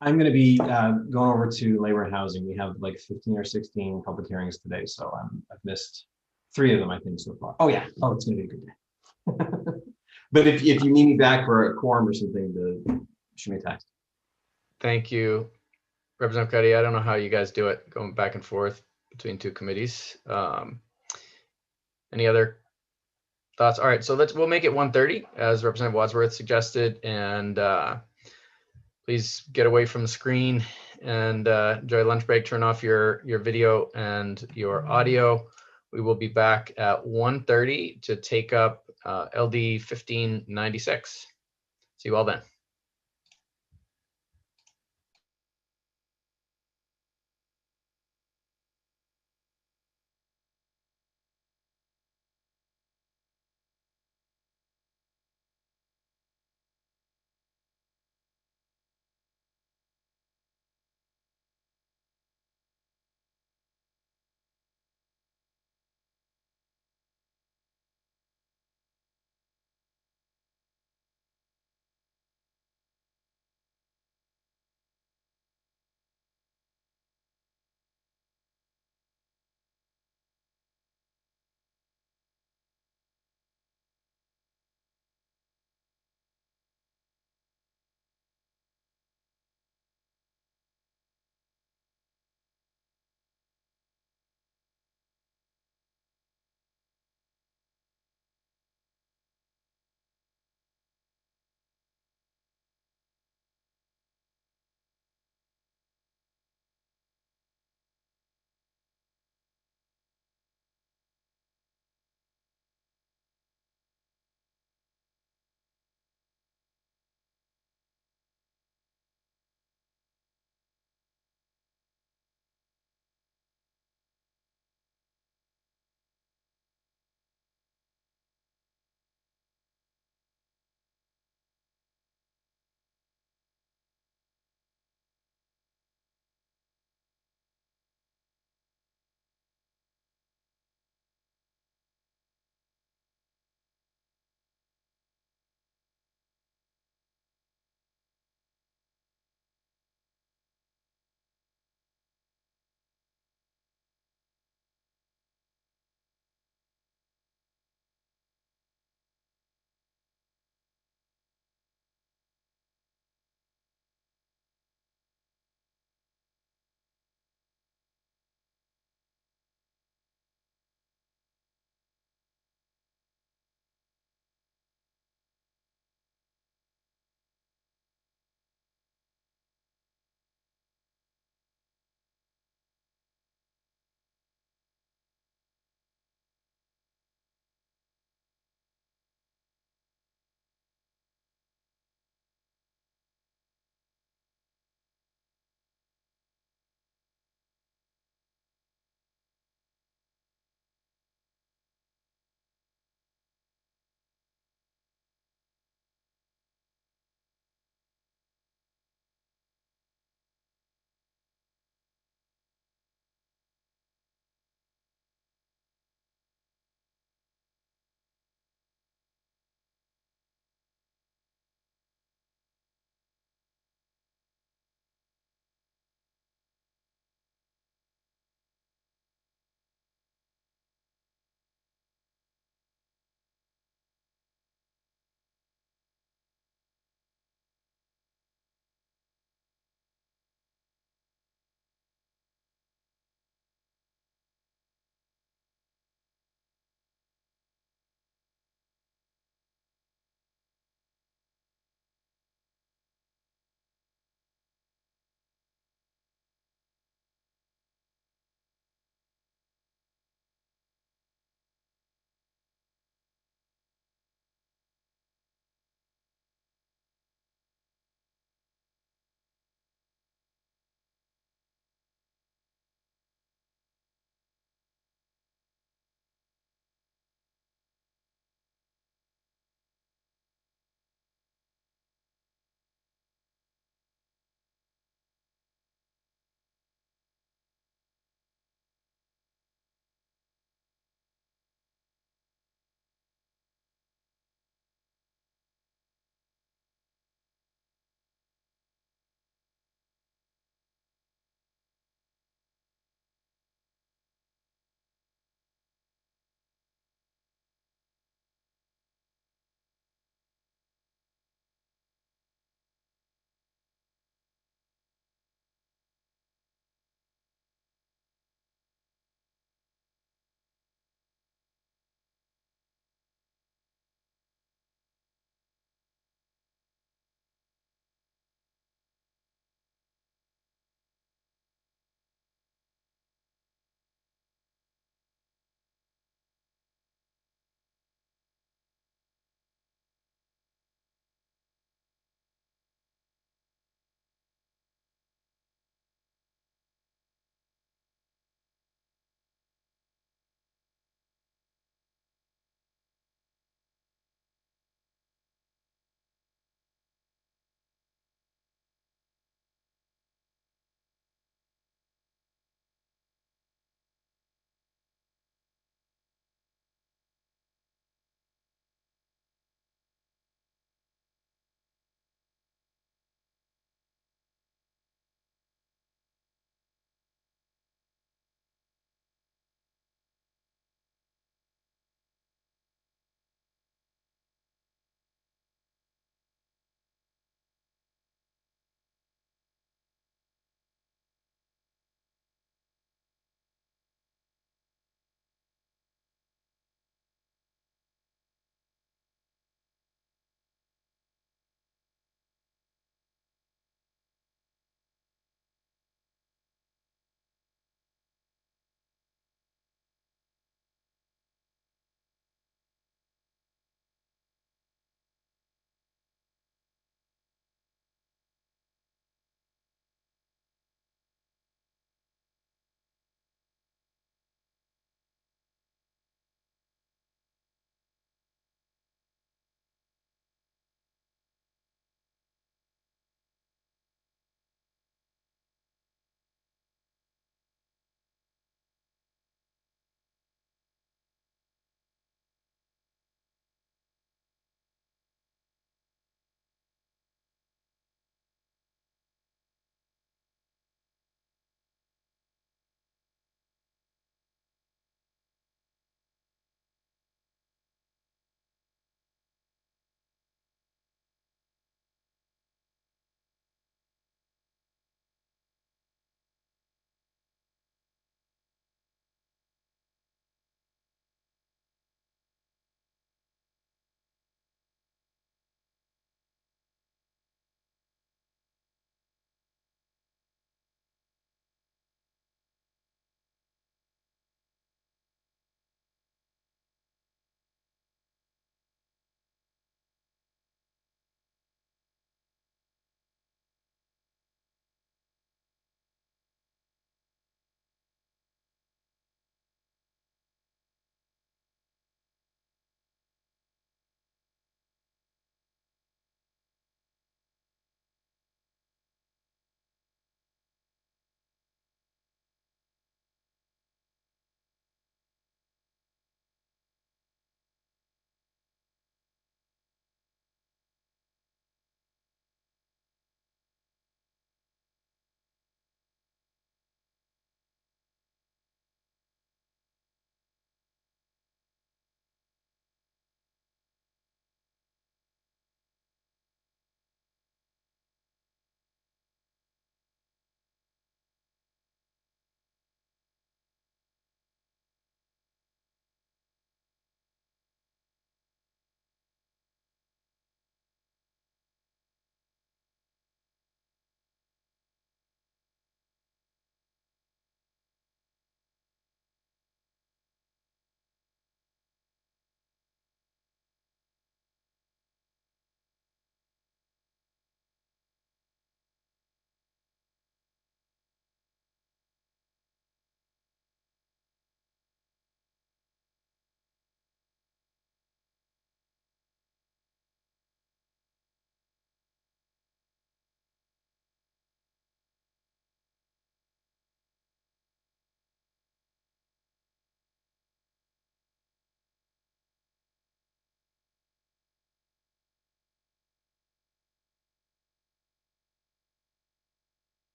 I'm going to be going over to labor and housing. We have like 15 or 16 public hearings today, so I've missed 3 of them, I think, so far. Oh yeah. Oh, it's going to be a good day. But if you need me back for a quorum or something, shoot me a text. Thank you, Representative Cuddy. I don't know how you guys do it, going back and forth between 2 committees. Any other thoughts? All right, so we'll make it 1:30 as Representative Wadsworth suggested, and please get away from the screen and enjoy lunch break. Turn off your video and your audio. We will be back at 1:30 to take up LD 1596. See you all then.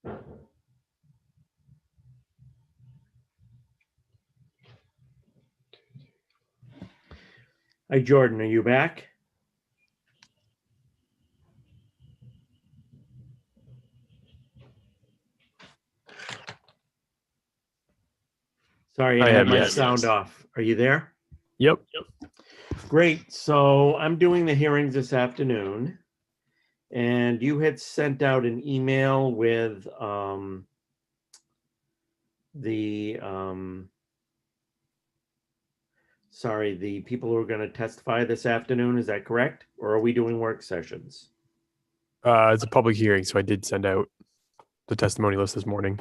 Hi, Jordan, are you back? Sorry, I had my sound off. Are you there? Yep. Great. So I'm doing the hearings this afternoon. And you had sent out an email with the people who are going to testify this afternoon. Is that correct? Or are we doing work sessions? It's a public hearing, so I did send out the testimony list this morning.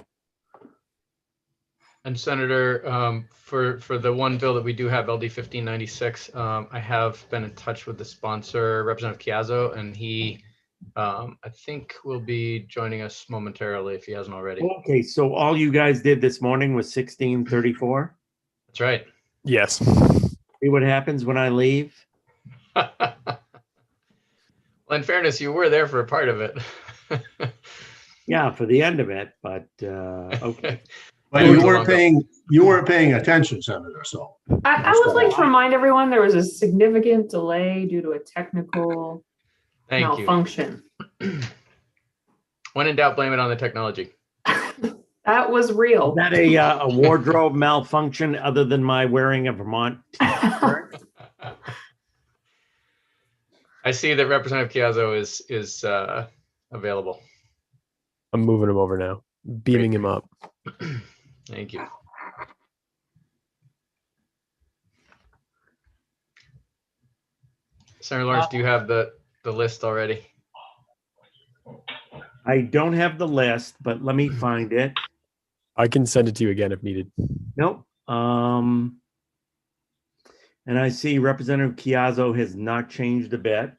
And Senator, for the one bill that we do have, LD 1596, I have been in touch with the sponsor, Representative Chiazzo, and he, I think, will be joining us momentarily if he hasn't already. Okay, so all you guys did this morning was 1634? That's right. Yes. See what happens when I leave? Well, in fairness, you were there for a part of it. Yeah, for the end of it, but okay. But you weren't paying attention, Senator, so. I would like to remind everyone there was a significant delay due to a technical malfunction. When in doubt, blame it on the technology. That was real. Is that a wardrobe malfunction other than my wearing a Vermont t-shirt? I see that Representative Chiazzo is available. I'm moving him over now, beaming him up. Thank you. Senator Lawrence, do you have the list already? I don't have the list, but let me find it. I can send it to you again if needed. Nope. And I see Representative Chiazzo has not changed a bit.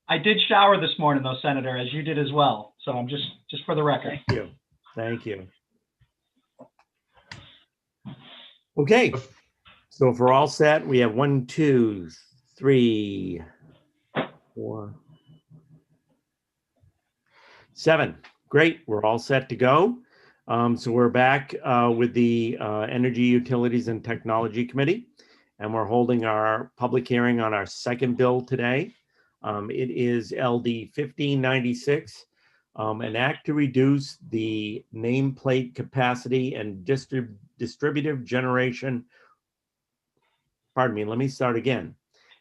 I did shower this morning, though, Senator, as you did as well. So I'm just for the record. Thank you. Thank you. Okay. So if we're all set, we have 1, 2, 3, 4, 7. Great. We're all set to go. So we're back with the Energy, Utilities, and Technology Committee, and we're holding our public hearing on our second bill today. It is LD 1596, an act to reduce the nameplate capacity and distributive generation. Pardon me, let me start again.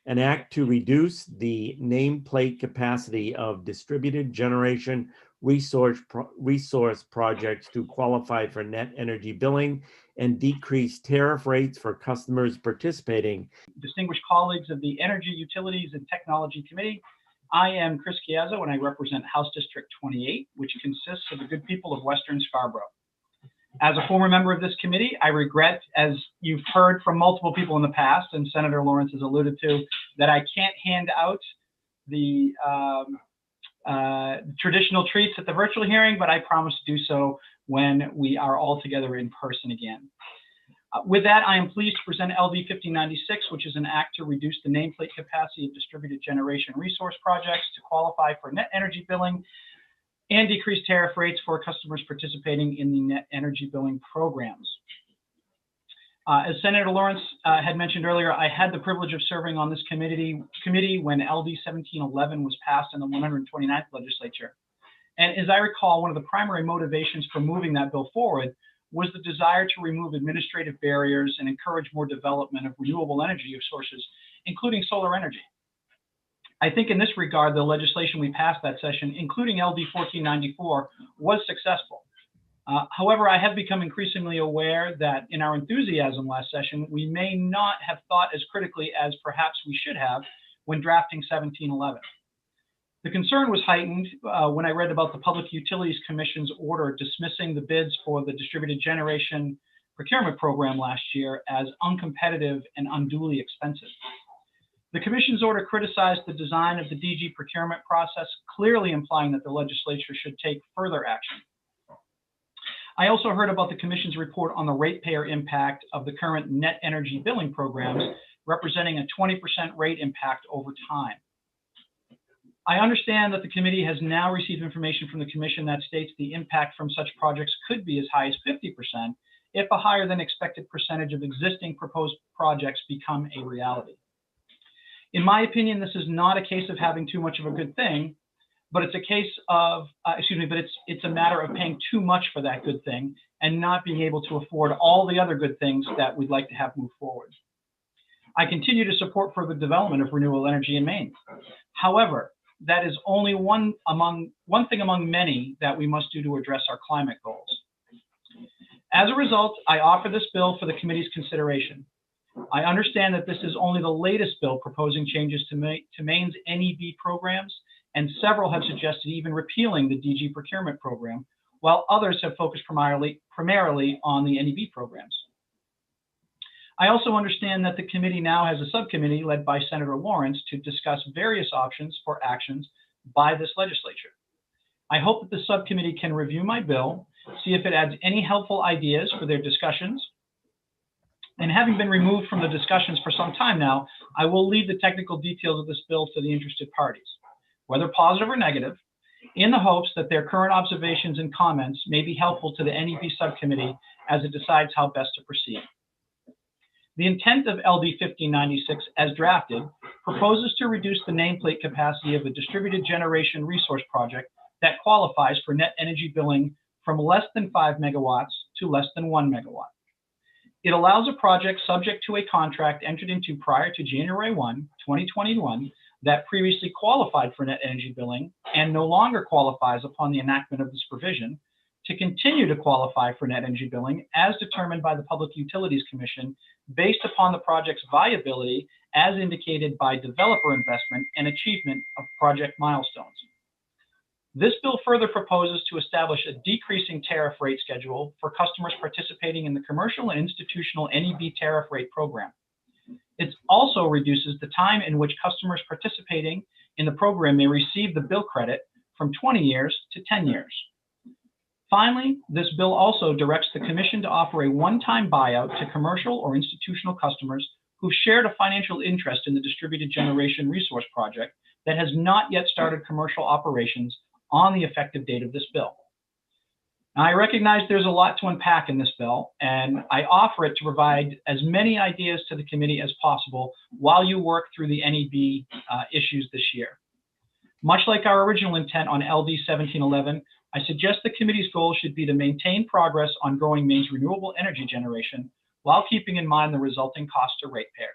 An act to reduce the nameplate capacity of distributed generation resource projects to qualify for net energy billing and decrease tariff rates for customers participating. Distinguished colleagues of the Energy, Utilities, and Technology Committee, I am Chris Chiazzo, and I represent House District 28, which consists of the good people of Western Scarborough. As a former member of this committee, I regret, as you've heard from multiple people in the past, and Senator Lawrence has alluded to, that I can't hand out the traditional treats at the virtual hearing, but I promise to do so when we are all together in person again. With that, I am pleased to present LD 1596, which is an act to reduce the nameplate capacity of distributed generation resource projects to qualify for net energy billing and decrease tariff rates for customers participating in the net energy billing programs. As Senator Lawrence had mentioned earlier, I had the privilege of serving on this committee when LD 1711 was passed in the 129th legislature. And as I recall, one of the primary motivations for moving that bill forward was the desire to remove administrative barriers and encourage more development of renewable energy sources, including solar energy. I think in this regard, the legislation we passed that session, including LD 1494, was successful. However, I have become increasingly aware that in our enthusiasm last session, we may not have thought as critically as perhaps we should have when drafting 1711. The concern was heightened when I read about the Public Utilities Commission's order dismissing the bids for the distributed generation procurement program last year as uncompetitive and unduly expensive. The Commission's order criticized the design of the DG procurement process, clearly implying that the legislature should take further action. I also heard about the Commission's report on the ratepayer impact of the current net energy billing programs, representing a 20% rate impact over time. I understand that the committee has now received information from the commission that states the impact from such projects could be as high as 50% if a higher than expected percentage of existing proposed projects become a reality. In my opinion, this is not a case of having too much of a good thing, but it's a case of, it's a matter of paying too much for that good thing and not being able to afford all the other good things that we'd like to have move forward. I continue to support further development of renewable energy in Maine. However, that is only one thing among many that we must do to address our climate goals. As a result, I offer this bill for the committee's consideration. I understand that this is only the latest bill proposing changes to Maine's NEB programs, and several have suggested even repealing the DG procurement program, while others have focused primarily on the NEB programs. I also understand that the committee now has a subcommittee led by Senator Lawrence to discuss various options for actions by this legislature. I hope that the subcommittee can review my bill, see if it adds any helpful ideas for their discussions. And having been removed from the discussions for some time now, I will leave the technical details of this bill to the interested parties, whether positive or negative, in the hopes that their current observations and comments may be helpful to the NEB subcommittee as it decides how best to proceed. The intent of LD 1596 as drafted proposes to reduce the nameplate capacity of a distributed generation resource project that qualifies for net energy billing from less than 5 megawatts to less than 1 megawatt. It allows a project subject to a contract entered into prior to January 1, 2021 that previously qualified for net energy billing and no longer qualifies upon the enactment of this provision to continue to qualify for net energy billing as determined by the Public Utilities Commission based upon the project's viability as indicated by developer investment and achievement of project milestones. This bill further proposes to establish a decreasing tariff rate schedule for customers participating in the commercial and institutional NEB tariff rate program. It also reduces the time in which customers participating in the program may receive the bill credit from 20 years to 10 years. Finally, this bill also directs the Commission to offer a one-time buyout to commercial or institutional customers who shared a financial interest in the distributed generation resource project that has not yet started commercial operations on the effective date of this bill. Now, I recognize there's a lot to unpack in this bill, and I offer it to provide as many ideas to the committee as possible while you work through the NEB issues this year. Much like our original intent on LD 1711, I suggest the committee's goal should be to maintain progress on growing Maine's renewable energy generation while keeping in mind the resulting cost to ratepayers.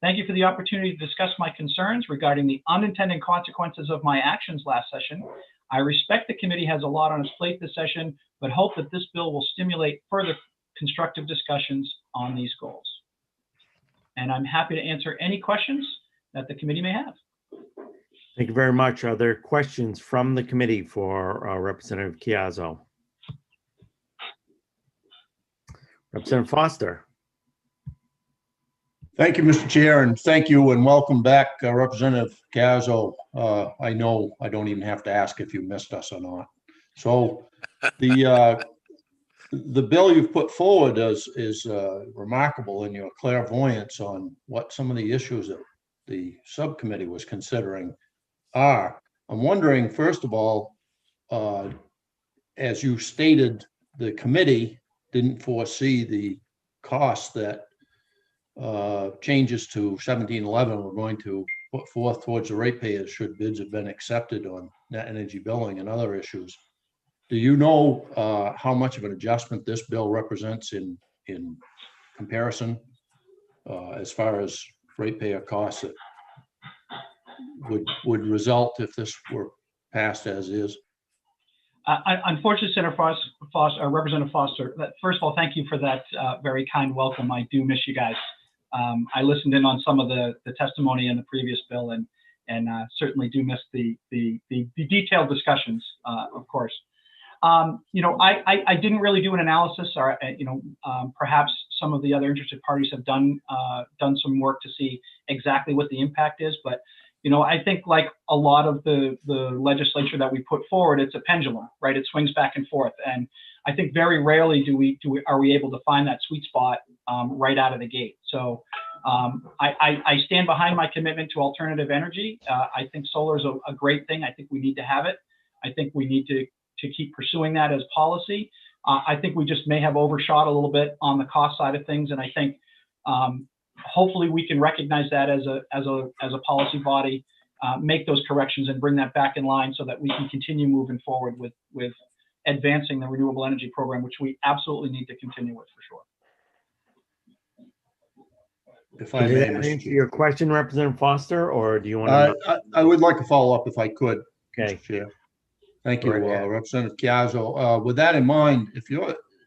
Thank you for the opportunity to discuss my concerns regarding the unintended consequences of my actions last session. I respect the committee has a lot on its plate this session, but hope that this bill will stimulate further constructive discussions on these goals. And I'm happy to answer any questions that the committee may have. Thank you very much. Are there questions from the committee for Representative Chiazzo? Representative Foster. Thank you, Mr. Chair, and thank you and welcome back, Representative Chiazzo. I know I don't even have to ask if you missed us or not. So the bill you've put forward is remarkable in your clairvoyance on what some of the issues that the subcommittee was considering are. I'm wondering, first of all, as you stated, the committee didn't foresee the costs that changes to 1711 were going to put forth towards the ratepayers should bids have been accepted on net energy billing and other issues. Do you know how much of an adjustment this bill represents in comparison as far as ratepayer costs that would result if this were passed as is? Unfortunately, Senator Foster, Representative Foster, first of all, thank you for that very kind welcome. I do miss you guys. I listened in on some of the testimony in the previous bill and certainly do miss the detailed discussions, of course. You know, I didn't really do an analysis, or perhaps some of the other interested parties have done some work to see exactly what the impact is. But you know, I think like a lot of the legislature that we put forward, it's a pendulum, right? It swings back and forth, and I think very rarely are we able to find that sweet spot right out of the gate. So I stand behind my commitment to alternative energy. I think solar is a great thing. I think we need to have it. I think we need to keep pursuing that as policy. I think we just may have overshot a little bit on the cost side of things, and I think hopefully we can recognize that as a policy body, make those corrections and bring that back in line so that we can continue moving forward with advancing the renewable energy program, which we absolutely need to continue with for sure. If I may, Did that Mr. answer Chair. your question, Representative Foster, or do you want to? I would like to follow up if I could. Okay. Mr. Chair. Thank you, Go right ahead. Representative Chiazzo. With that in mind,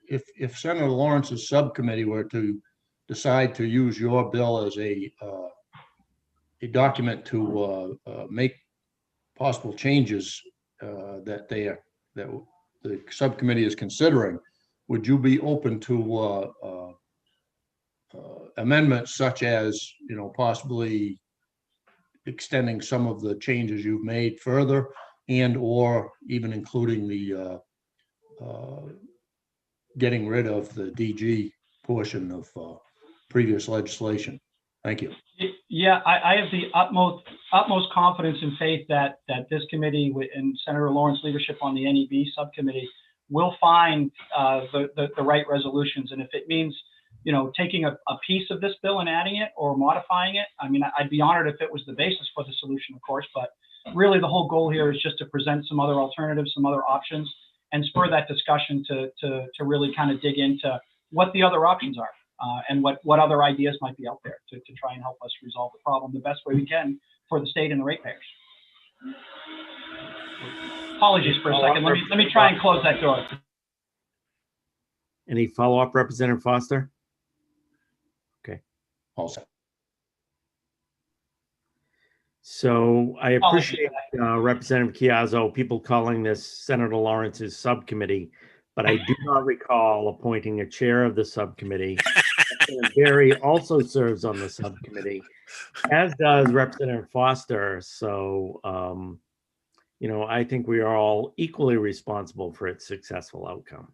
if Senator Lawrence's subcommittee were to decide to use your bill as a document to make possible changes that the subcommittee is considering, would you be open to amendments such as, possibly extending some of the changes you've made further, and or even including the getting rid of the DG portion of previous legislation? Thank you. Yeah, I have the utmost confidence and faith that this committee and Senator Lawrence's leadership on the NEB subcommittee will find the right resolutions. And if it means, taking a piece of this bill and adding it or modifying it, I mean, I'd be honored if it was the basis for the solution, of course. But really, the whole goal here is just to present some other alternatives, some other options, and spur that discussion to really kind of dig into what the other options are. And what other ideas might be out there to try and help us resolve the problem the best way we can for the state and the ratepayers. Apologies for a second. Let me try and close that door. Any follow-up, Representative Foster? Okay. All set. So I appreciate Representative Chiazzo, people calling this Senator Lawrence's subcommittee, but I do not recall appointing a chair of the subcommittee. Barry also serves on the subcommittee, as does Representative Foster. So, I think we are all equally responsible for its successful outcome.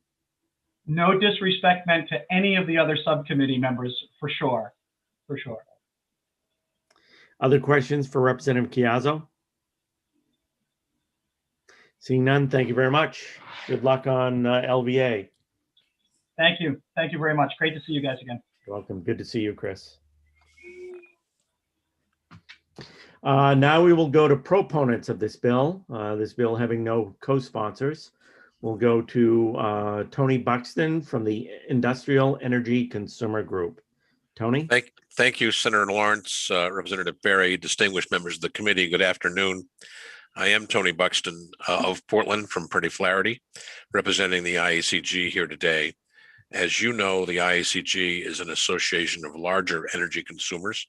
No disrespect meant to any of the other subcommittee members, for sure. For sure. Other questions for Representative Chiazzo? Seeing none, thank you very much. Good luck on LVA. Thank you. Thank you very much. Great to see you guys again. You're welcome. Good to see you, Chris. Now we will go to proponents of this bill. This bill having no co-sponsors. We'll go to Tony Buxton from the Industrial Energy Consumer Group. Tony? Thank you, Senator Lawrence, Representative Barry, distinguished members of the committee. Good afternoon. I am Tony Buxton of Portland from Pretty Flaherty, representing the IECG here today. As you know, the IECG is an association of larger energy consumers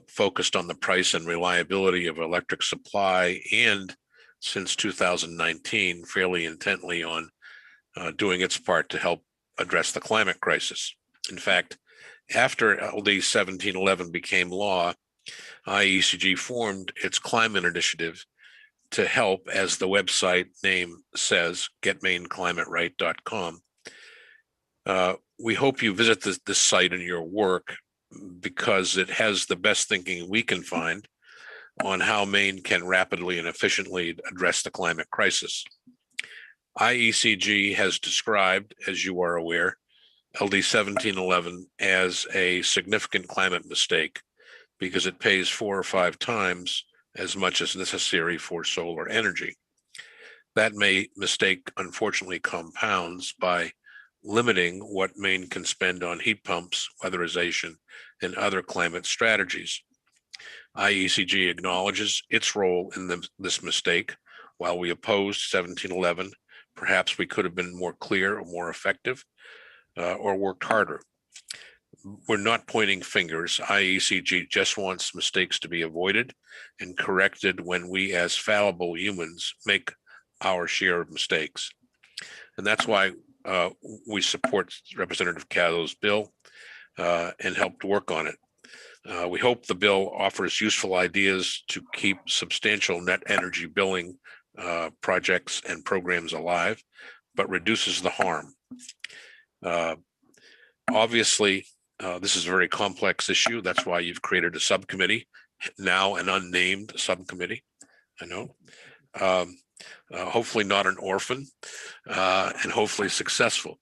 focused on the price and reliability of electric supply, and since 2019, fairly intently on doing its part to help address the climate crisis. In fact, after LD 1711 became law, IECG formed its climate initiative to help, as the website name says, getmaineclimateright.com. We hope you visit this site in your work because it has the best thinking we can find on how Maine can rapidly and efficiently address the climate crisis. IECG has described, as you are aware, LD 1711 as a significant climate mistake because it pays 4 or 5 times as much as necessary for solar energy. That mistake unfortunately compounds by limiting what Maine can spend on heat pumps, weatherization, and other climate strategies. IECG acknowledges its role in this mistake. While we opposed 1711, perhaps we could have been more clear or more effective or worked harder. We're not pointing fingers. IECG just wants mistakes to be avoided and corrected when we as fallible humans make our share of mistakes. And that's why we support Representative Chiazzo's bill and helped work on it. We hope the bill offers useful ideas to keep substantial net energy billing projects and programs alive, but reduces the harm. Obviously, This is a very complex issue. That's why you've created a subcommittee, now an unnamed subcommittee. I know. Hopefully not an orphan, and hopefully successful.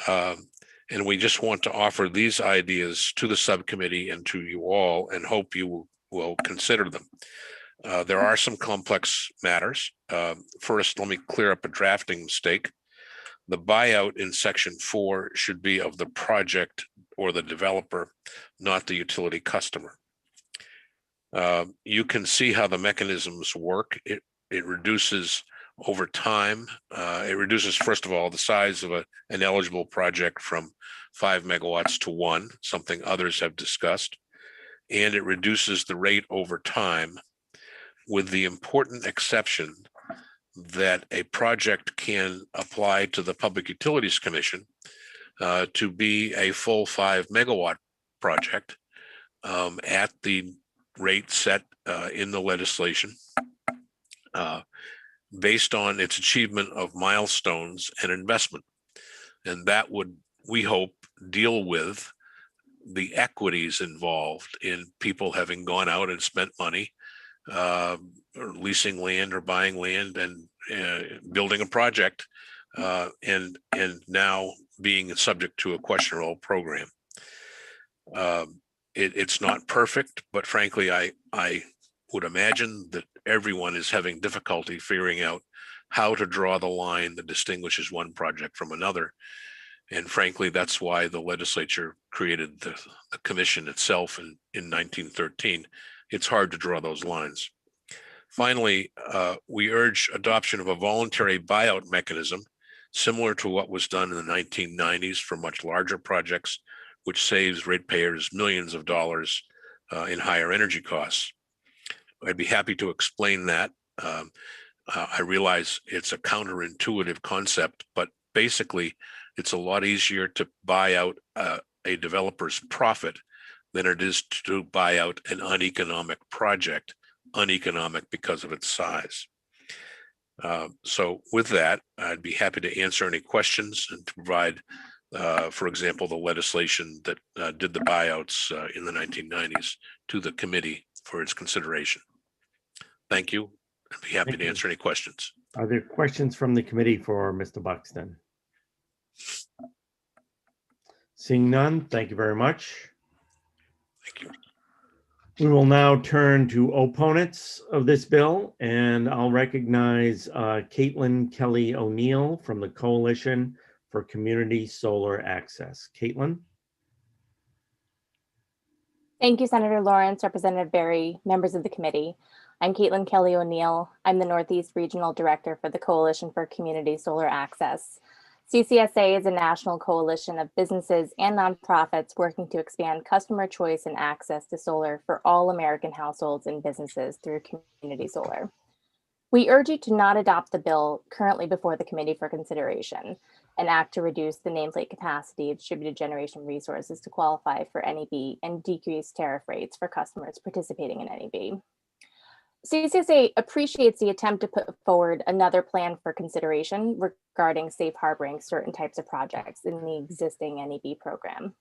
And we just want to offer these ideas to the subcommittee and to you all, and hope you will consider them. There are some complex matters. First, let me clear up a drafting mistake. The buyout in section 4 should be of the project or the developer, not the utility customer. You can see how the mechanisms work. It reduces over time. It reduces, first of all, the size of an eligible project from 5 megawatts to 1, something others have discussed. And it reduces the rate over time, with the important exception that a project can apply to the Public Utilities Commission to be a full 5 megawatt project at the rate set in the legislation, based on its achievement of milestones and investment. And that would, we hope, deal with the equities involved in people having gone out and spent money, or leasing land or buying land and building a project, and now being subject to a question roll program. It's not perfect, but frankly, I would imagine that everyone is having difficulty figuring out how to draw the line that distinguishes one project from another. And frankly, that's why the legislature created the commission itself in 1913. It's hard to draw those lines. Finally, we urge adoption of a voluntary buyout mechanism similar to what was done in the 1990s for much larger projects, which saves ratepayers millions of dollars in higher energy costs. I'd be happy to explain that. I realize it's a counterintuitive concept, but basically it's a lot easier to buy out a developer's profit than it is to buy out an uneconomic project, uneconomic because of its size. So with that, I'd be happy to answer any questions and to provide, for example, the legislation that did the buyouts in the 1990s to the committee for its consideration. Thank you. I'd be happy to answer any questions. Are there questions from the committee for Mr. Buxton? Seeing none, thank you very much. Thank you. We will now turn to opponents of this bill, and I'll recognize Caitlin Kelly O'Neill from the Coalition for Community Solar Access. Caitlin. Thank you, Senator Lawrence, Representative Berry, members of the committee. I'm Caitlin Kelly O'Neill. I'm the Northeast Regional Director for the Coalition for Community Solar Access. CCSA is a national coalition of businesses and nonprofits working to expand customer choice and access to solar for all American households and businesses through community solar. We urge you to not adopt the bill currently before the committee for consideration, an act to reduce the nameplate capacity of distributed generation resources to qualify for NEB and decrease tariff rates for customers participating in NEB. CCSA appreciates the attempt to put forward another plan for consideration regarding safe harboring certain types of projects in the existing NEB program.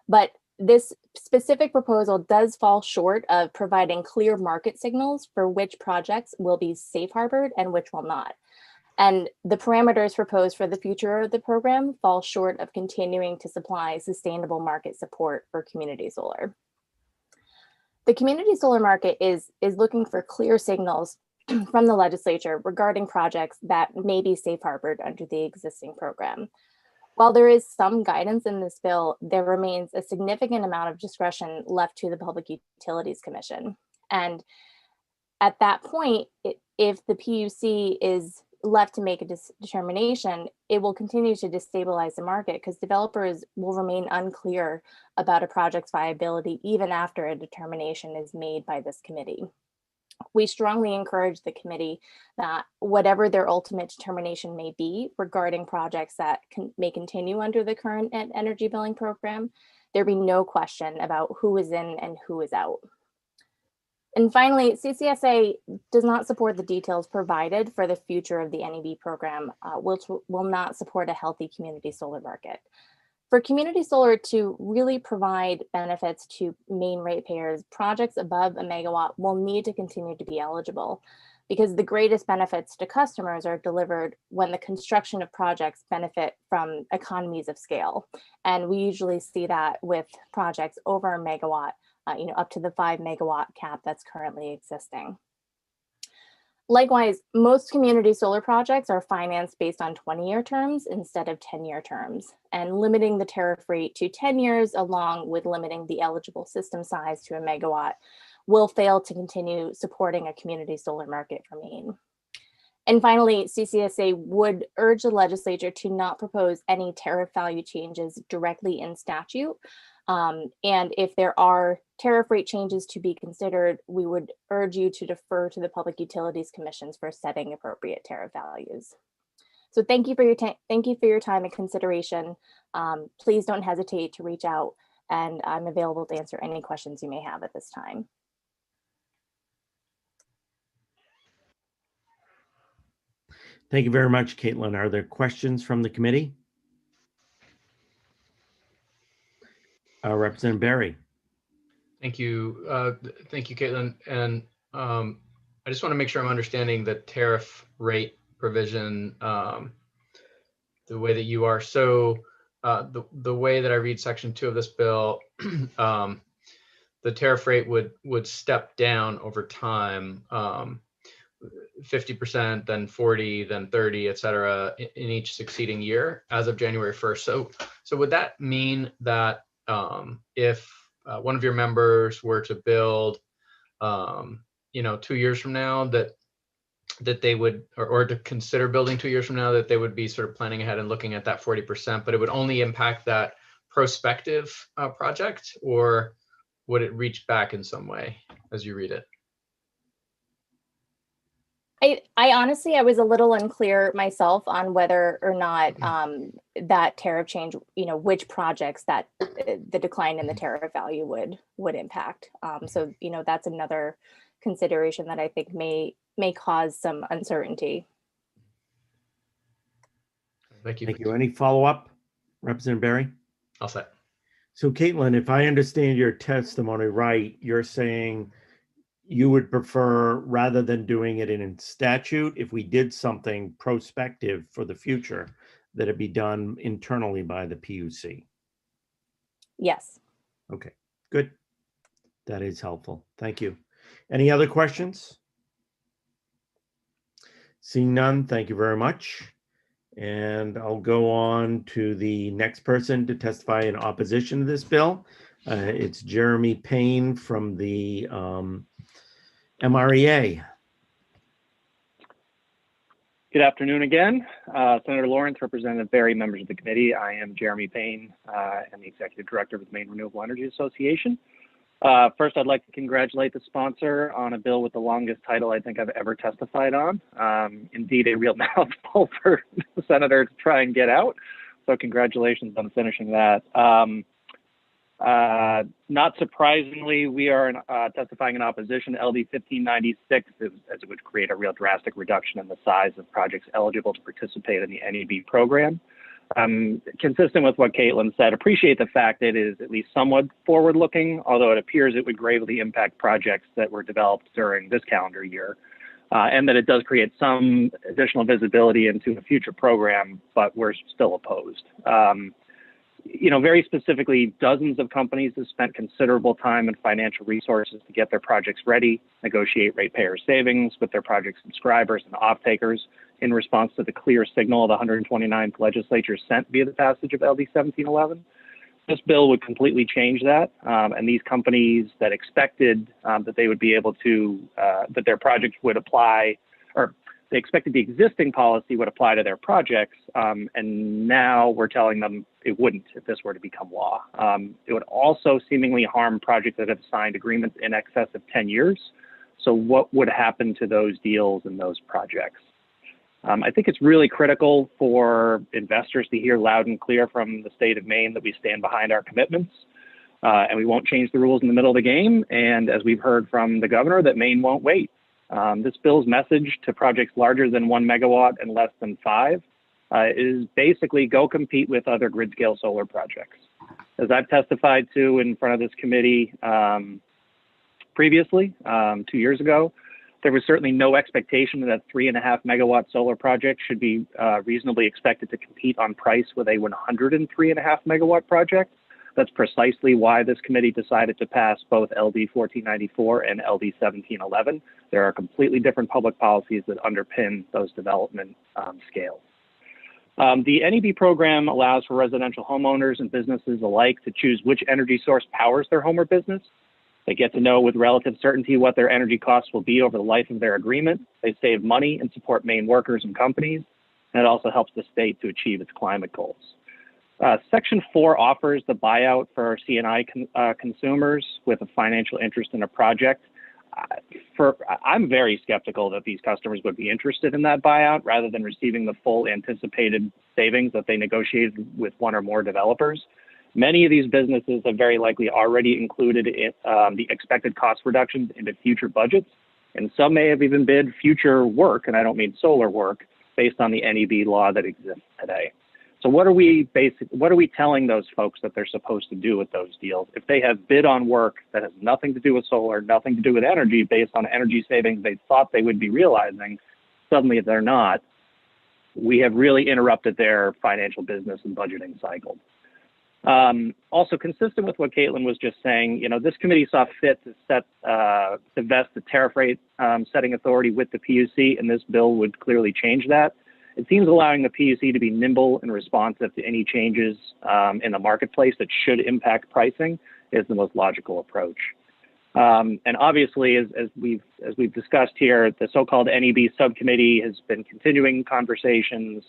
But this specific proposal does fall short of providing clear market signals for which projects will be safe harbored and which will not. And the parameters proposed for the future of the program fall short of continuing to supply sustainable market support for community solar. The community solar market is looking for clear signals from the legislature regarding projects that may be safe harbored under the existing program. While there is some guidance in this bill, there remains a significant amount of discretion left to the Public Utilities Commission. And at that point, if the PUC is left to make a determination, it will continue to destabilize the market because developers will remain unclear about a project's viability even after a determination is made by this committee. We strongly encourage the committee that whatever their ultimate determination may be regarding projects that may continue under the current energy billing program, there be no question about who is in and who is out. And finally, CCSA does not support the details provided for the future of the NEB program, which will not support a healthy community solar market. For community solar to really provide benefits to Maine ratepayers, projects above a megawatt will need to continue to be eligible, because the greatest benefits to customers are delivered when the construction of projects benefit from economies of scale. And we usually see that with projects over a megawatt, up to the 5 megawatt cap that's currently existing. Likewise, most community solar projects are financed based on 20-year terms instead of 10-year terms, and limiting the tariff rate to 10 years along with limiting the eligible system size to a megawatt will fail to continue supporting a community solar market for Maine. And finally, CCSA would urge the legislature to not propose any tariff value changes directly in statute. And if there are tariff rate changes to be considered, we would urge you to defer to the Public Utilities Commissions for setting appropriate tariff values. So thank you for your time and consideration. Please don't hesitate to reach out, and I'm available to answer any questions you may have at this time. Thank you very much, Caitlin. Are there questions from the committee? Representative Barry. Thank you. Thank you, Caitlin. And I just want to make sure I'm understanding the tariff rate provision the way that you are. So the way that I read section 2 of this bill, the tariff rate would step down over time, 50%, then 40, then 30, et cetera, in each succeeding year as of January 1st. So would that mean that if one of your members were to build, 2 years from now, that they would, or to consider building 2 years from now, that they would be sort of planning ahead and looking at that 40%, but it would only impact that prospective project, or would it reach back in some way as you read it? I honestly, I was a little unclear myself on whether or not that tariff change, which projects that the decline in the tariff value would impact. So, that's another consideration that I think may cause some uncertainty. Thank you. Thank you. Any follow-up, Representative Barry? All set. So Caitlin, if I understand your testimony right, you're saying you would prefer, rather than doing it in statute, if we did something prospective for the future, that it be done internally by the PUC? Yes. Okay, good. That is helpful. Thank you. Any other questions? Seeing none, thank you very much. And I'll go on to the next person to testify in opposition to this bill. It's Jeremy Payne from the MREA. Good afternoon again. Senator Lawrence, Representative Barry, members of the committee. I am Jeremy Payne, and the Executive Director of the Maine Renewable Energy Association. First, I'd like to congratulate the sponsor on a bill with the longest title I think I've ever testified on. Indeed, a real mouthful for the senator to try and get out. So congratulations on finishing that. Not surprisingly, we are testifying in opposition to LD 1596, as it would create a real drastic reduction in the size of projects eligible to participate in the NEB program. Consistent with what Caitlin said, appreciate the fact that it is at least somewhat forward-looking, although it appears it would gravely impact projects that were developed during this calendar year, and that it does create some additional visibility into a future program, but we're still opposed. Very specifically, dozens of companies have spent considerable time and financial resources to get their projects ready, negotiate ratepayer savings with their project subscribers and off-takers in response to the clear signal the 129th legislature sent via the passage of LD 1711. This bill would completely change that, and these companies that expected that they would be able to, that their projects would apply, or they expected the existing policy would apply to their projects, and now we're telling them it wouldn't if this were to become law. It would also seemingly harm projects that have signed agreements in excess of 10 years. So what would happen to those deals and those projects? I think it's really critical for investors to hear loud and clear from the state of Maine that we stand behind our commitments, and we won't change the rules in the middle of the game. And as we've heard from the governor, that Maine won't wait. This bill's message to projects larger than 1 megawatt and less than 5 is basically go compete with other grid scale solar projects. As I've testified to in front of this committee previously, 2 years ago, there was certainly no expectation that 3.5 megawatt solar project should be reasonably expected to compete on price with a 103.5 megawatt project. That's precisely why this committee decided to pass both LD 1494 and LD 1711. There are completely different public policies that underpin those development scales. The NEB program allows for residential homeowners and businesses alike to choose which energy source powers their home or business. They get to know with relative certainty what their energy costs will be over the life of their agreement. They save money and support Maine workers and companies, and it also helps the state to achieve its climate goals. Section 4 offers the buyout for C&I consumers with a financial interest in a project. I'm very skeptical that these customers would be interested in that buyout rather than receiving the full anticipated savings that they negotiated with one or more developers. Many of these businesses have very likely already included the expected cost reductions into future budgets, and some may have even bid future work, and I don't mean solar work, based on the NEB law that exists today. So what are we telling those folks that they're supposed to do with those deals if they have bid on work that has nothing to do with solar, nothing to do with energy, based on energy savings they thought they would be realizing? Suddenly they're not. We have really interrupted their financial business and budgeting cycle. Also consistent with what Caitlin was just saying, this committee saw fit to vest the tariff rate setting authority with the PUC, and this bill would clearly change that. It seems allowing the PUC to be nimble and responsive to any changes in the marketplace that should impact pricing is the most logical approach. And obviously, as we've discussed here, the so-called NEB subcommittee has been continuing conversations.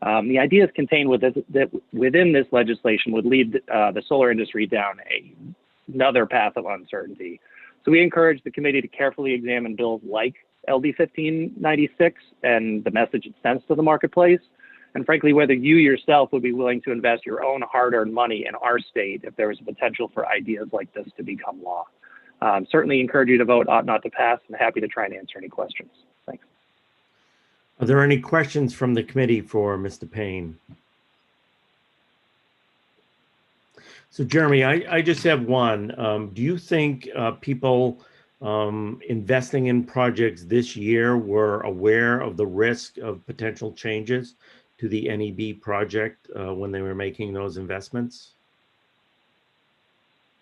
The ideas contained within this legislation would lead the solar industry down another path of uncertainty. So we encourage the committee to carefully examine bills like LD 1596 and the message it sends to the marketplace, and frankly, whether you yourself would be willing to invest your own hard-earned money in our state if there was a potential for ideas like this to become law. Certainly encourage you to vote ought not to pass, and happy to try and answer any questions. Thanks. Are there any questions from the committee for Mr. Payne? So Jeremy, I just have one. Do you think people investing in projects this year were aware of the risk of potential changes to the NEB project when they were making those investments?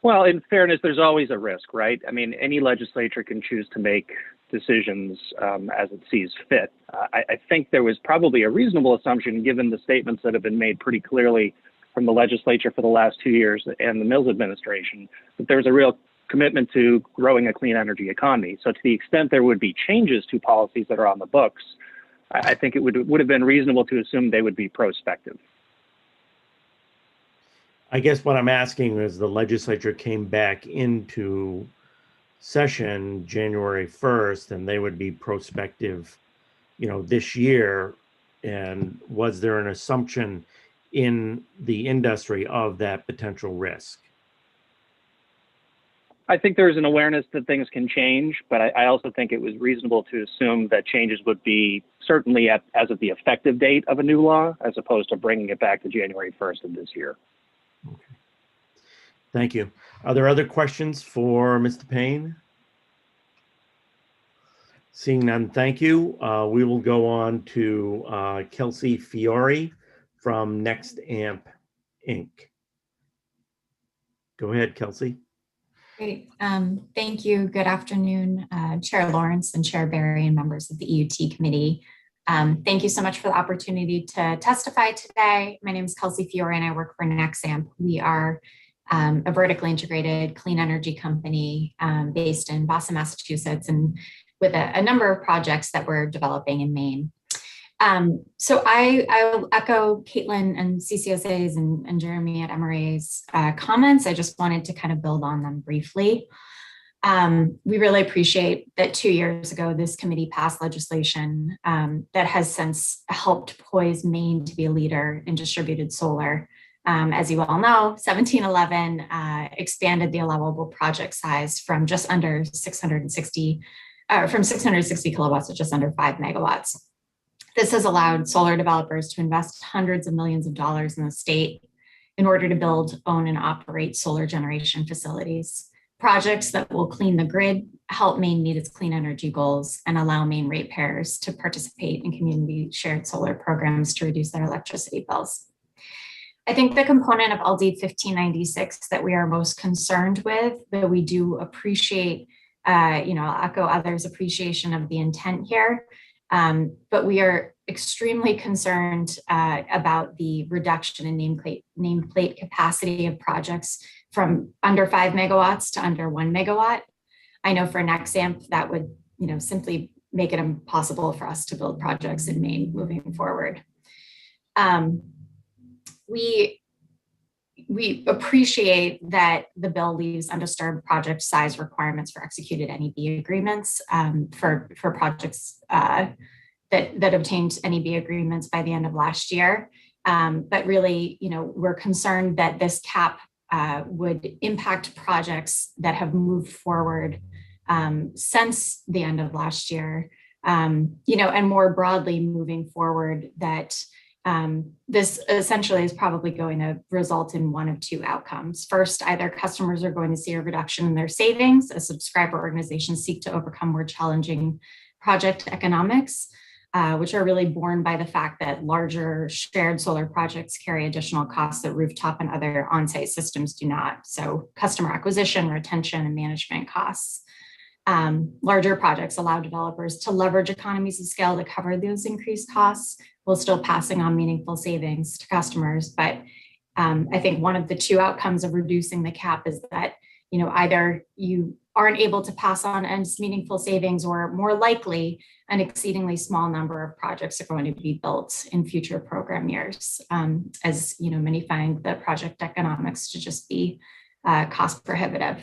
Well, in fairness, there's always a risk, right? I mean, any legislature can choose to make decisions as it sees fit. I think there was probably a reasonable assumption, given the statements that have been made pretty clearly from the legislature for the last 2 years and the Mills administration, that there's a real commitment to growing a clean energy economy. So to the extent there would be changes to policies that are on the books, I think it would have been reasonable to assume they would be prospective. I guess what I'm asking is the legislature came back into session January 1st and they would be prospective, this year. And was there an assumption in the industry of that potential risk? I think there's an awareness that things can change, but I also think it was reasonable to assume that changes would be certainly as of the effective date of a new law, as opposed to bringing it back to January 1st of this year. Okay. Thank you. Are there other questions for Mr. Payne? Seeing none, thank you. We will go on to Kelsey Fiore from Next Amp Inc. Go ahead, Kelsey. Great. Thank you. Good afternoon, Chair Lawrence and Chair Barry and members of the EUT committee. Thank you so much for the opportunity to testify today. My name is Kelsey Fiore and I work for Nexamp. We are a vertically integrated clean energy company based in Boston, Massachusetts, and with a number of projects that we're developing in Maine. So I'll echo Caitlin and CCSA's and Jeremy at MRA's comments. I just wanted to kind of build on them briefly. We really appreciate that 2 years ago, this committee passed legislation that has since helped poise Maine to be a leader in distributed solar. As you all know, 1711 expanded the allowable project size from just under 660 kilowatts to just under 5 megawatts. This has allowed solar developers to invest hundreds of millions of dollars in the state in order to build, own, and operate solar generation facilities, projects that will clean the grid, help Maine meet its clean energy goals, and allow Maine ratepayers to participate in community shared solar programs to reduce their electricity bills. I think the component of LD 1596 that we are most concerned with, that we do appreciate, I'll echo others' appreciation of the intent here, but we are extremely concerned about the reduction in nameplate capacity of projects from under 5 megawatts to under 1 megawatt. I know for NexAMP that would, simply make it impossible for us to build projects in Maine moving forward. We appreciate that the bill leaves undisturbed project size requirements for executed NEB agreements for projects that obtained NEB agreements by the end of last year. But really, we're concerned that this cap would impact projects that have moved forward since the end of last year, and more broadly moving forward, that this essentially is probably going to result in one of two outcomes. First, either customers are going to see a reduction in their savings as subscriber organizations seek to overcome more challenging project economics, which are really borne by the fact that larger shared solar projects carry additional costs that rooftop and other on-site systems do not. So customer acquisition, retention, and management costs. Larger projects allow developers to leverage economies of scale to cover those increased costs while still passing on meaningful savings to customers. But I think one of the two outcomes of reducing the cap is that, either you aren't able to pass on meaningful savings, or more likely an exceedingly small number of projects are going to be built in future program years, as many find the project economics to just be cost prohibitive.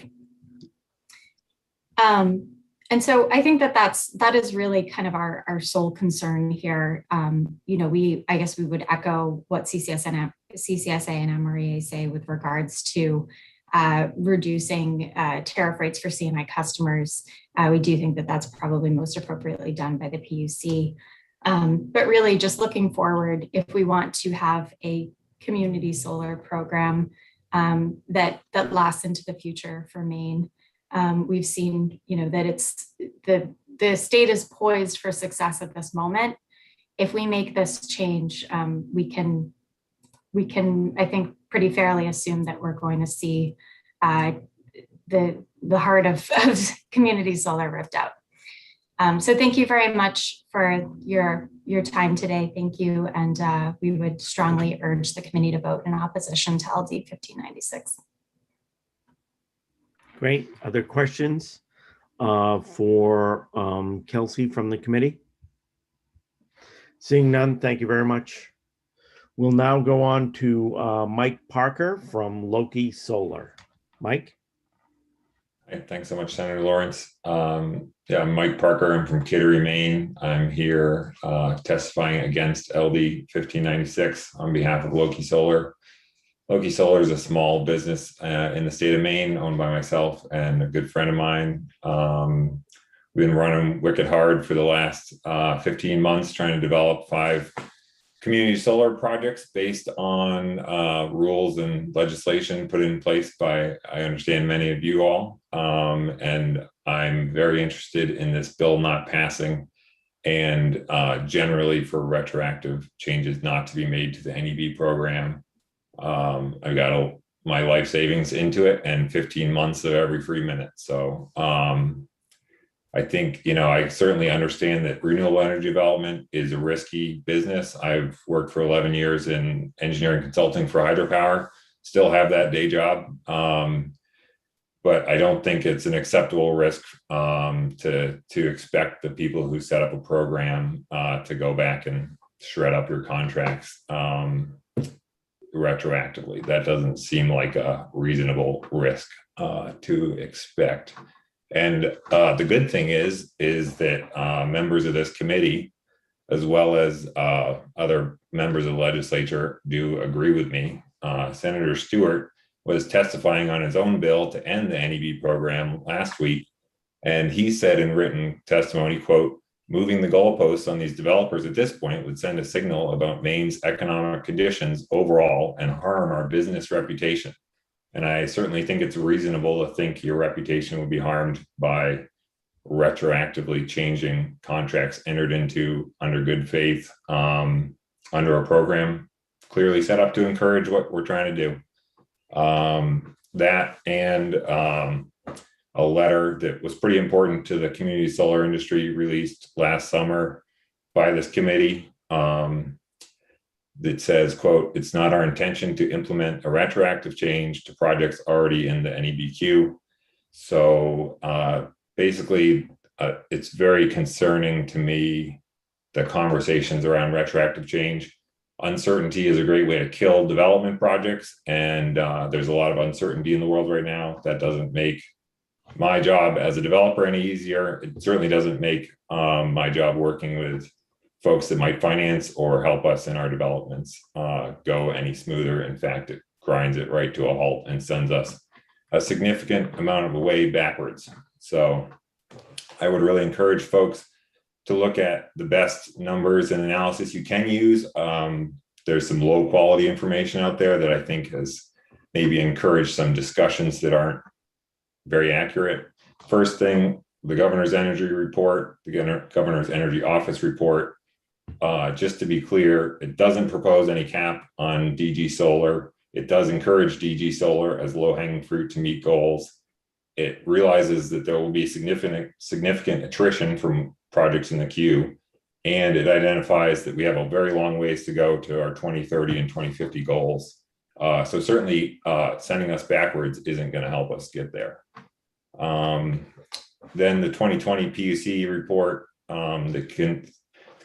And so I think that is really kind of our sole concern here. I guess we would echo what CCSA and MREA say with regards to reducing tariff rates for C&I customers. We do think that that's probably most appropriately done by the PUC. But really just looking forward, if we want to have a community solar program that lasts into the future for Maine, we've seen, that it's the state is poised for success at this moment. If we make this change, we can, I think, pretty fairly assume that we're going to see the heart of community solar ripped out. So thank you very much for your time today. Thank you. And we would strongly urge the committee to vote in opposition to LD 1596. Great. Other questions for Kelsey from the committee? Seeing none, thank you very much. We'll now go on to Mike Parker from Loki Solar. Mike? Hey, thanks so much, Senator Lawrence. I'm Mike Parker. I'm from Kittery, Maine. I'm here testifying against LD 1596 on behalf of Loki Solar. Loki Solar is a small business in the state of Maine, owned by myself and a good friend of mine. We've been running wicked hard for the last 15 months, trying to develop 5 community solar projects based on rules and legislation put in place by, I understand, many of you all. And I'm very interested in this bill not passing, and generally for retroactive changes not to be made to the NEB program. I've got my life savings into it and 15 months of every free minute. So I think, I certainly understand that renewable energy development is a risky business. I've worked for 11 years in engineering consulting for hydropower, still have that day job. But I don't think it's an acceptable risk to expect the people who set up a program to go back and shred up your contracts retroactively. That doesn't seem like a reasonable risk to expect. And the good thing is that members of this committee, as well as other members of the legislature, do agree with me. Senator Stewart was testifying on his own bill to end the NEB program last week, and he said in written testimony, quote, moving the goalposts on these developers at this point would send a signal about Maine's economic conditions overall and harm our business reputation. And I certainly think it's reasonable to think your reputation would be harmed by retroactively changing contracts entered into under good faith under a program clearly set up to encourage what we're trying to do. That and a letter that was pretty important to the community solar industry released last summer by this committee that says, quote, "It's not our intention to implement a retroactive change to projects already in the NEBQ." So basically, it's very concerning to me, the conversations around retroactive change. Uncertainty is a great way to kill development projects. And there's a lot of uncertainty in the world right now. That doesn't make my job as a developer any easier. It certainly doesn't make my job working with folks that might finance or help us in our developments go any smoother. In fact, it grinds it right to a halt and sends us a significant amount of the way backwards. So I would really encourage folks to look at the best numbers and analysis you can use. There's some low quality information out there that I think has maybe encouraged some discussions that aren't very accurate. First thing, the governor's energy report, the governor's energy office report, just to be clear, it doesn't propose any cap on DG solar. It does encourage DG solar as low-hanging fruit to meet goals. It realizes that there will be significant attrition from projects in the queue, and it identifies that we have a very long ways to go to our 2030 and 2050 goals. So certainly sending us backwards isn't going to help us get there. Then the 2020 PUC report that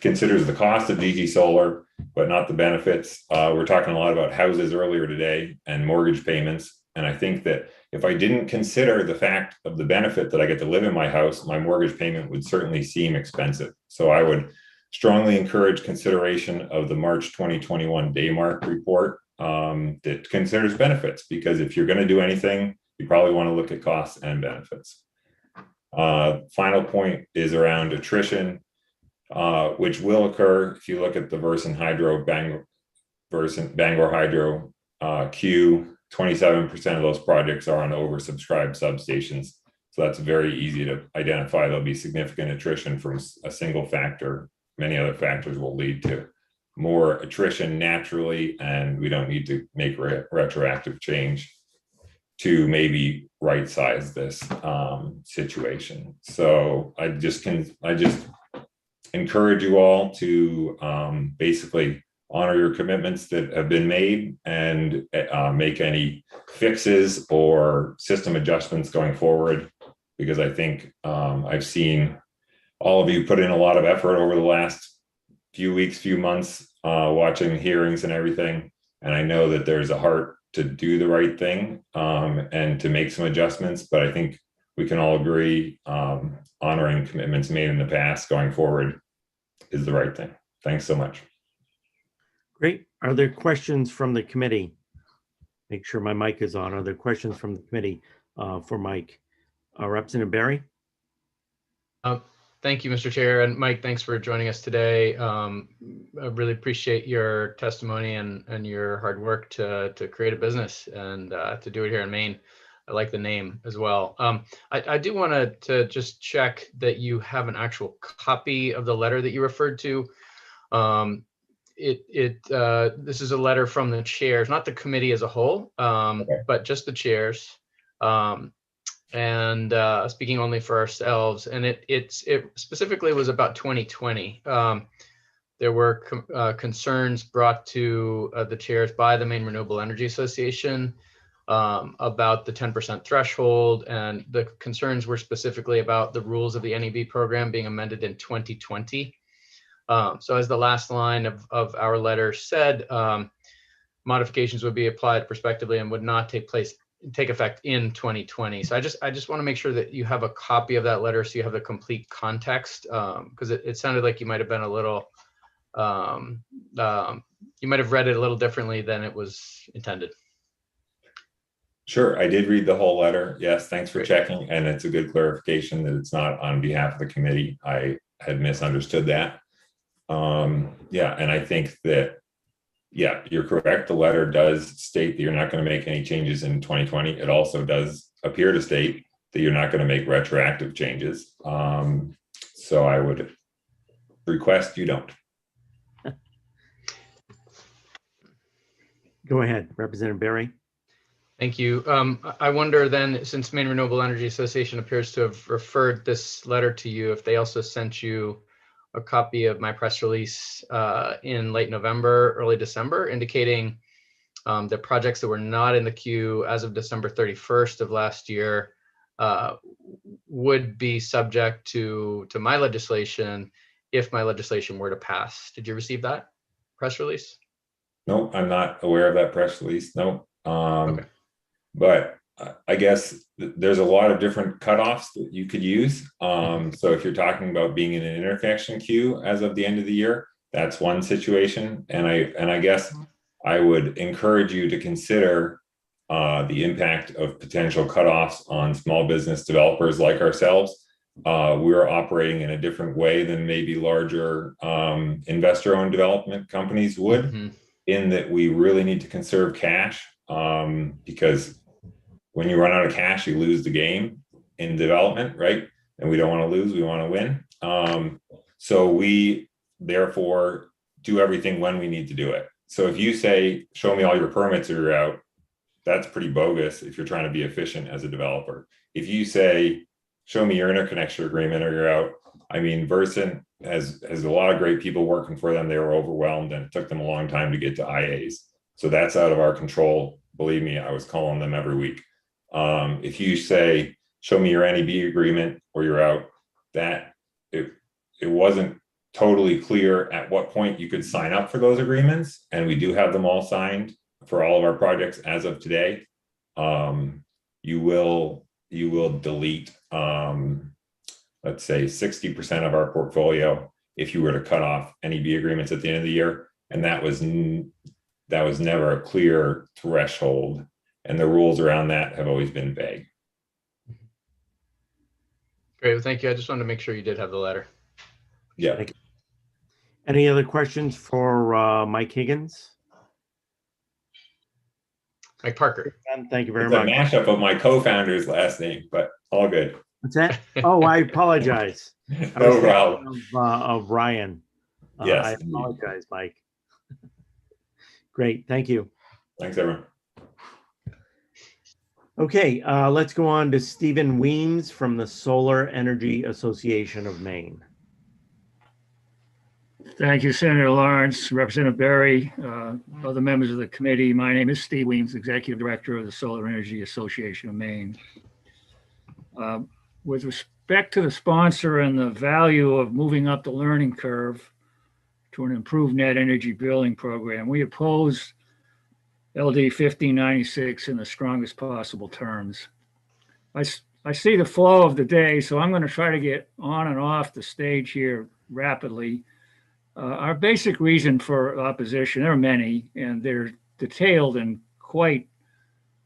considers the cost of DG solar, but not the benefits. We're talking a lot about houses earlier today and mortgage payments. And I think that if I didn't consider the fact of the benefit that I get to live in my house, my mortgage payment would certainly seem expensive. So I would strongly encourage consideration of the March 2021 Daymark report that considers benefits, because if you're going to do anything, you probably want to look at costs and benefits. Final point is around attrition, which will occur if you look at the Versant Hydro Bangor Hydro queue. 27% of those projects are on oversubscribed substations. So that's very easy to identify. There'll be significant attrition from a single factor. Many other factors will lead to more attrition naturally, and we don't need to make retroactive change to maybe right size this situation. So I just encourage you all to basically honor your commitments that have been made and make any fixes or system adjustments going forward, because I think I've seen all of you put in a lot of effort over the last few weeks, few months, watching hearings and everything. And I know that there's a heart to do the right thing and to make some adjustments, but I think we can all agree honoring commitments made in the past going forward is the right thing. Thanks so much. Great. Are there questions from the committee? Make sure my mic is on. Are there questions from the committee for Mike? Representative Barry? Thank you, Mr. Chair. And Mike, thanks for joining us today. I really appreciate your testimony and your hard work to create a business and to do it here in Maine. I like the name as well. I do want to just check that you have an actual copy of the letter that you referred to. This is a letter from the chairs, not the committee as a whole, but just the chairs, and speaking only for ourselves. And it specifically was about 2020. There were concerns brought to the chairs by the Maine Renewable Energy Association about the 10% threshold, and the concerns were specifically about the rules of the NEB program being amended in 2020. So as the last line of our letter said, modifications would be applied prospectively and would not take effect in 2020. So I just want to make sure that you have a copy of that letter so you have the complete context, because it sounded like you might have been a little, you might have read it a little differently than it was intended. Sure, I did read the whole letter. Yes, thanks for checking. And it's a good clarification that it's not on behalf of the committee. I had misunderstood that. Yeah, and I think that, yeah, you're correct. The letter does state that you're not going to make any changes in 2020. It also does appear to state that you're not going to make retroactive changes. So I would request you don't. Go ahead, Representative Berry. Thank you. I wonder then, since Maine Renewable Energy Association appears to have referred this letter to you, if they also sent you a copy of my press release in late November, early December, indicating that projects that were not in the queue as of December 31st of last year would be subject to my legislation if my legislation were to pass. Did you receive that press release? No, I'm not aware of that press release. No. Okay. But I guess there's a lot of different cutoffs that you could use. So if you're talking about being in an interconnection queue as of the end of the year, that's one situation. And I guess I would encourage you to consider the impact of potential cutoffs on small business developers like ourselves. We're operating in a different way than maybe larger investor-owned development companies would, in that we really need to conserve cash, because when you run out of cash, you lose the game in development, right? And we don't want to lose, we want to win. So we therefore do everything when we need to do it. So if you say, show me all your permits or you're out, that's pretty bogus if you're trying to be efficient as a developer. If you say, show me your interconnection agreement or you're out, I mean, Versant has a lot of great people working for them. They were overwhelmed and it took them a long time to get to IAs. So that's out of our control. Believe me, I was calling them every week. If you say, show me your NEB agreement or you're out, that it wasn't totally clear at what point you could sign up for those agreements. And we do have them all signed for all of our projects as of today. You will delete, let's say 60% of our portfolio if you were to cut off NEB agreements at the end of the year. And that was never a clear threshold. And the rules around that have always been vague. Great, well, thank you. I just wanted to make sure you did have the letter. Yeah. Thank you. Any other questions for Mike Higgins? Mike Parker. Thank you very It's much. a mashup of my co-founder's last name, but all good. What's that? Oh, I apologize. No problem. Of Ryan. Yes. I apologize, Mike. Great, thank you. Thanks, everyone. Okay, let's go on to Stephen Weems from the Solar Energy Association of Maine. Thank you, Senator Lawrence, Representative Berry, other members of the committee. My name is Steve Weems, Executive Director of the Solar Energy Association of Maine. With respect to the sponsor and the value of moving up the learning curve to an improved net energy billing program, we oppose LD 1596 in the strongest possible terms. I see the flow of the day, so I'm going to try to get on and off the stage here rapidly. Our basic reason for opposition, there are many, and they're detailed in quite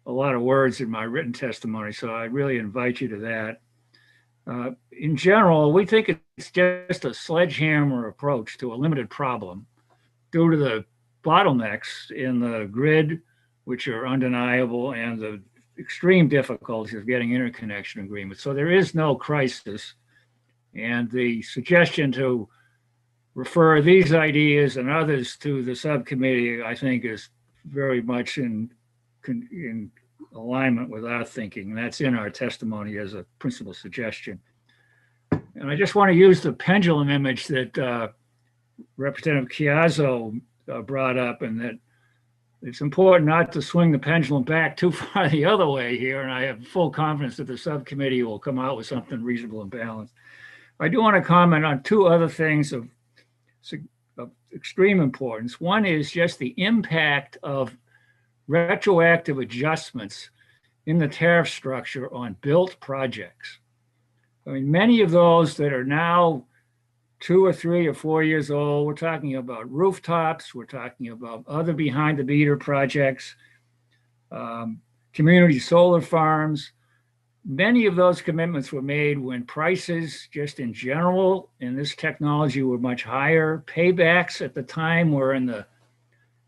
a lot of words in my written testimony, so I really invite you to that. In general, we think it's just a sledgehammer approach to a limited problem due to the bottlenecks in the grid, which are undeniable, and the extreme difficulties of getting interconnection agreements. So there is no crisis. And the suggestion to refer these ideas and others to the subcommittee, I think, is very much in alignment with our thinking. And that's in our testimony as a principal suggestion. And I just want to use the pendulum image that Representative Chiazzo brought up, and that it's important not to swing the pendulum back too far the other way here. And I have full confidence that the subcommittee will come out with something reasonable and balanced. I do want to comment on two other things of extreme importance. One is just the impact of retroactive adjustments in the tariff structure on built projects. I mean, many of those that are now 2 or 3 or 4 years old, we're talking about rooftops, we're talking about other behind the meter projects, community solar farms. many of those commitments were made when prices just in general in this technology were much higher. Paybacks at the time were in the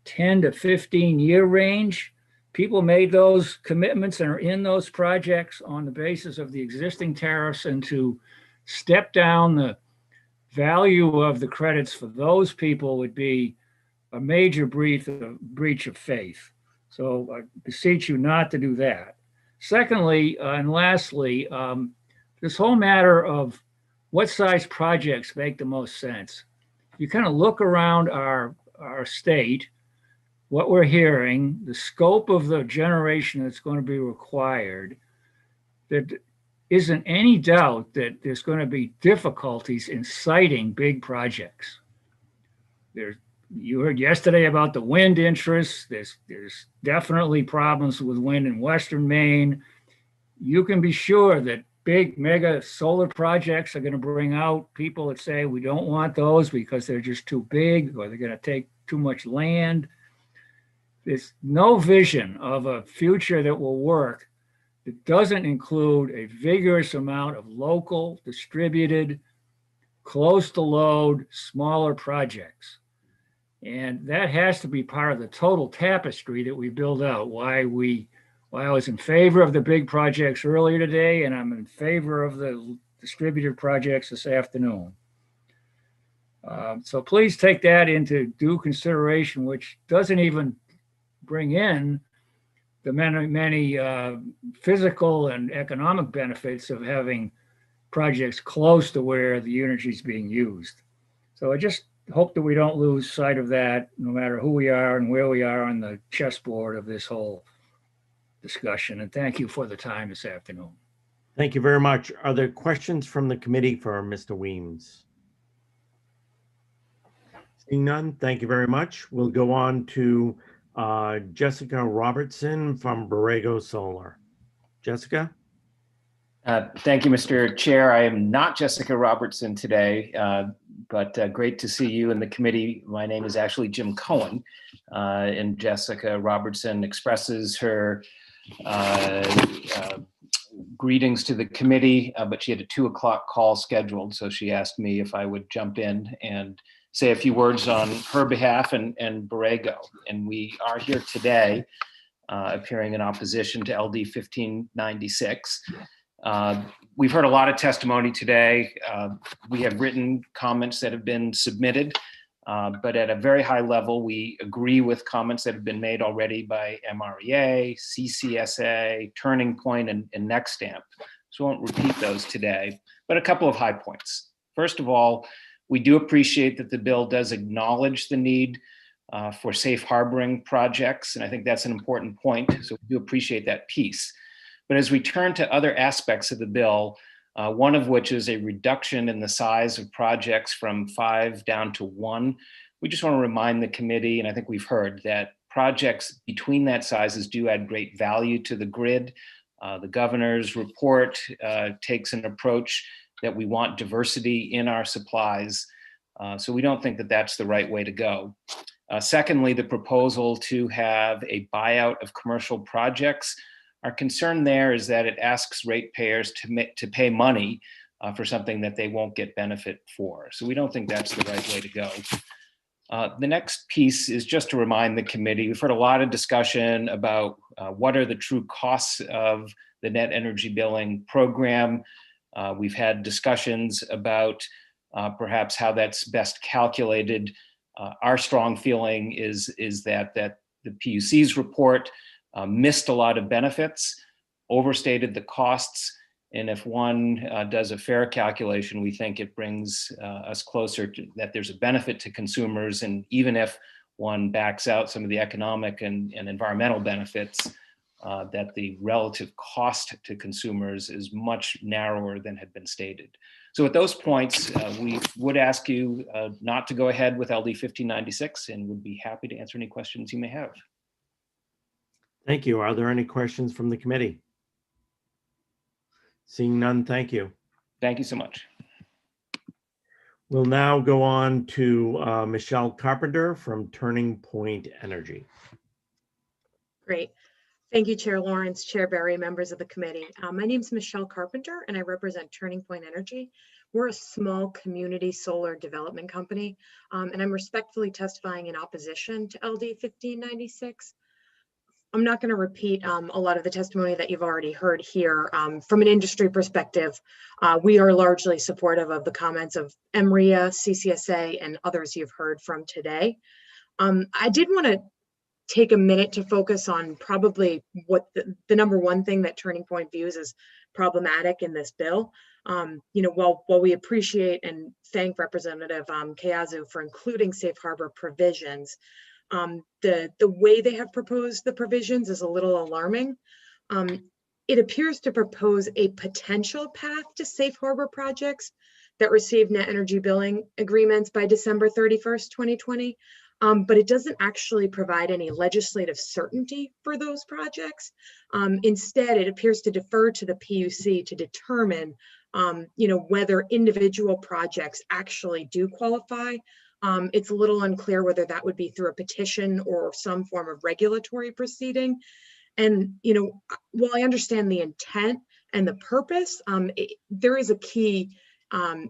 10 to 15 year range. People made those commitments and are in those projects on the basis of the existing tariffs, and to step down the value of the credits for those people would be a major breach of faith. So I beseech you not to do that. Secondly, and lastly, this whole matter of what size projects make the most sense. You kind of look around our state, what we're hearing, the scope of the generation that's going to be required, there isn't any doubt that there's going to be difficulties in siting big projects. You heard yesterday about the wind interests. There's definitely problems with wind in Western Maine. You can be sure that big mega solar projects are going to bring out people that say we don't want those because they're just too big or they're going to take too much land. There's no vision of a future that will work that doesn't include a vigorous amount of local, distributed, close to load, smaller projects. And that has to be part of the total tapestry that we build out. Why I was in favor of the big projects earlier today, and I'm in favor of the distributed projects this afternoon. So please take that into due consideration, which doesn't even bring in the many physical and economic benefits of having projects close to where the energy is being used. So I just hope that we don't lose sight of that, no matter who we are and where we are on the chessboard of this whole discussion. And thank you for the time this afternoon. Thank you very much. Are there questions from the committee for Mr. Weems? Seeing none, thank you very much. We'll go on to Jessica Robertson from Borrego Solar. Jessica? Thank you, Mr. Chair. I am not Jessica Robertson today, but great to see you in the committee. My name is actually Jim Cohen, and Jessica Robertson expresses her greetings to the committee, but she had a 2 o'clock call scheduled, so she asked me if I would jump in and say a few words on her behalf and Borrego. And we are here today appearing in opposition to LD 1596. We've heard a lot of testimony today. We have written comments that have been submitted, but at a very high level, we agree with comments that have been made already by MREA, CCSA, Turning Point, and NextAmp. So I won't repeat those today, but a couple of high points. First of all, we do appreciate that the bill does acknowledge the need for safe harboring projects, and I think that's an important point, so we do appreciate that piece. But as we turn to other aspects of the bill, one of which is a reduction in the size of projects from 5 down to 1, we just want to remind the committee, and I think we've heard, that projects between that sizes do add great value to the grid. The governor's report takes an approach that we want diversity in our supplies. So we don't think that that's the right way to go. Secondly, the proposal to have a buyout of commercial projects. Our concern there is that it asks ratepayers to pay money for something that they won't get benefit for. So we don't think that's the right way to go. The next piece is just to remind the committee, we've heard a lot of discussion about what are the true costs of the net energy billing program. We've had discussions about perhaps how that's best calculated. Our strong feeling is that the PUC's report missed a lot of benefits, overstated the costs, and if one does a fair calculation, we think it brings us closer to that there's a benefit to consumers, and even if one backs out some of the economic and environmental benefits, that the relative cost to consumers is much narrower than had been stated. So at those points, we would ask you not to go ahead with LD 1596 and would be happy to answer any questions you may have. Thank you. Are there any questions from the committee? Seeing none, thank you. Thank you so much. We'll now go on to Michelle Carpenter from Turning Point Energy. Great. Thank you, Chair Lawrence, Chair Barry, members of the committee. My name is Michelle Carpenter and I represent Turning Point Energy. We're a small community solar development company, and I'm respectfully testifying in opposition to LD 1596. I'm not going to repeat a lot of the testimony that you've already heard here. From an industry perspective, we are largely supportive of the comments of MREA, CCSA, and others you've heard from today. I did want to take a minute to focus on probably what the number one thing that Turning Point views as problematic in this bill. While we appreciate and thank Representative Kayazu for including safe harbor provisions, the way they have proposed the provisions is a little alarming. It appears to propose a potential path to safe harbor projects that receive net energy billing agreements by December 31st, 2020. But it doesn't actually provide any legislative certainty for those projects. Instead, it appears to defer to the PUC to determine, whether individual projects actually do qualify. It's a little unclear whether that would be through a petition or some form of regulatory proceeding. And, while I understand the intent and the purpose, there is a key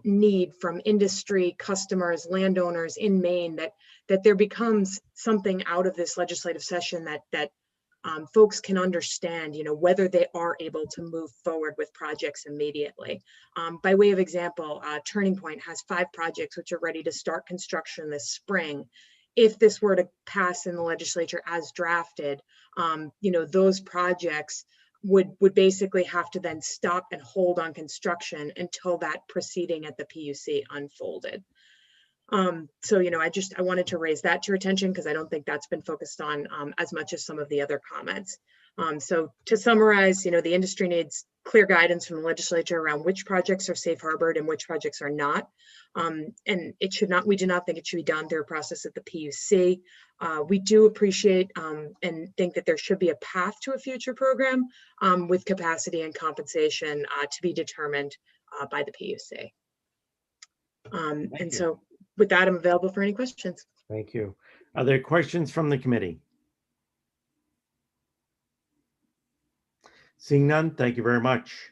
need from industry, customers, landowners in Maine that there becomes something out of this legislative session that folks can understand, whether they are able to move forward with projects immediately. By way of example, Turning Point has 5 projects which are ready to start construction this spring. If this were to pass in the legislature as drafted, those projects would basically have to then stop and hold on construction until that proceeding at the PUC unfolded. I wanted to raise that to your attention because I don't think that's been focused on as much as some of the other comments. So to summarize, the industry needs clear guidance from the legislature around which projects are safe harbored and which projects are not. And we do not think it should be done through a process at the PUC. We do appreciate and think that there should be a path to a future program with capacity and compensation to be determined by the PUC. So with that, I'm available for any questions. Thank you. Are there questions from the committee? Seeing none, thank you very much.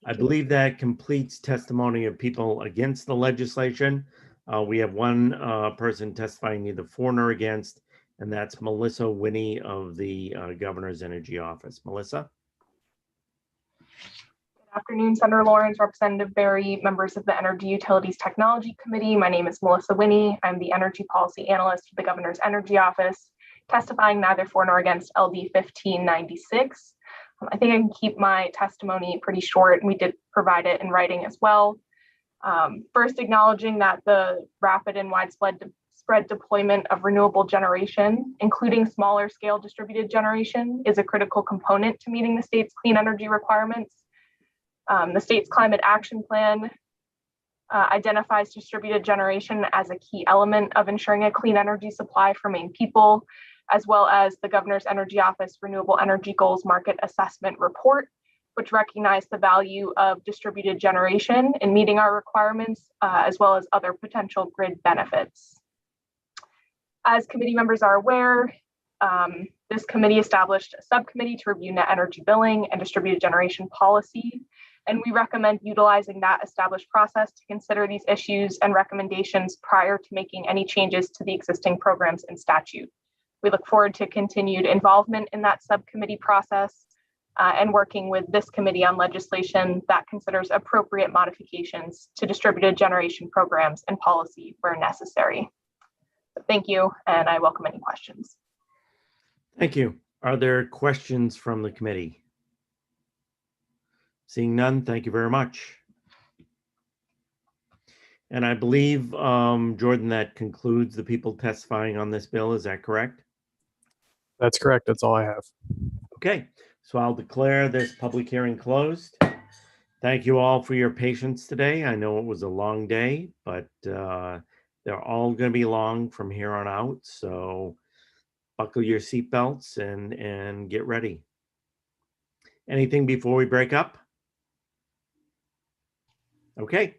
I believe that completes testimony of people against the legislation. We have one person testifying neither for nor against, and that's Melissa Winnie of the Governor's Energy Office. Melissa? Good afternoon, Senator Lawrence, Representative Barry, members of the Energy Utilities Technology Committee. My name is Melissa Winnie. I'm the Energy Policy Analyst for the Governor's Energy Office, testifying neither for nor against LD 1596. I think I can keep my testimony pretty short, and we did provide it in writing as well. First, acknowledging that the rapid and widespread deployment of renewable generation, including smaller scale distributed generation, is a critical component to meeting the state's clean energy requirements. The state's climate action plan identifies distributed generation as a key element of ensuring a clean energy supply for Maine people, as well as the Governor's Energy Office Renewable Energy Goals Market Assessment Report, which recognize the value of distributed generation in meeting our requirements, as well as other potential grid benefits. As committee members are aware, this committee established a subcommittee to review net energy billing and distributed generation policy, and we recommend utilizing that established process to consider these issues and recommendations prior to making any changes to the existing programs and statute. We look forward to continued involvement in that subcommittee process and working with this committee on legislation that considers appropriate modifications to distributed generation programs and policy where necessary. Thank you, and I welcome any questions. Thank you. Are there questions from the committee? Seeing none, thank you very much. And I believe, Jordan, that concludes the people testifying on this bill. Is that correct? That's correct. That's all I have. Okay, so I'll declare this public hearing closed. Thank you all for your patience today. I know it was a long day, but they're all going to be long from here on out. So buckle your seatbelts and get ready. Anything before we break up? Okay.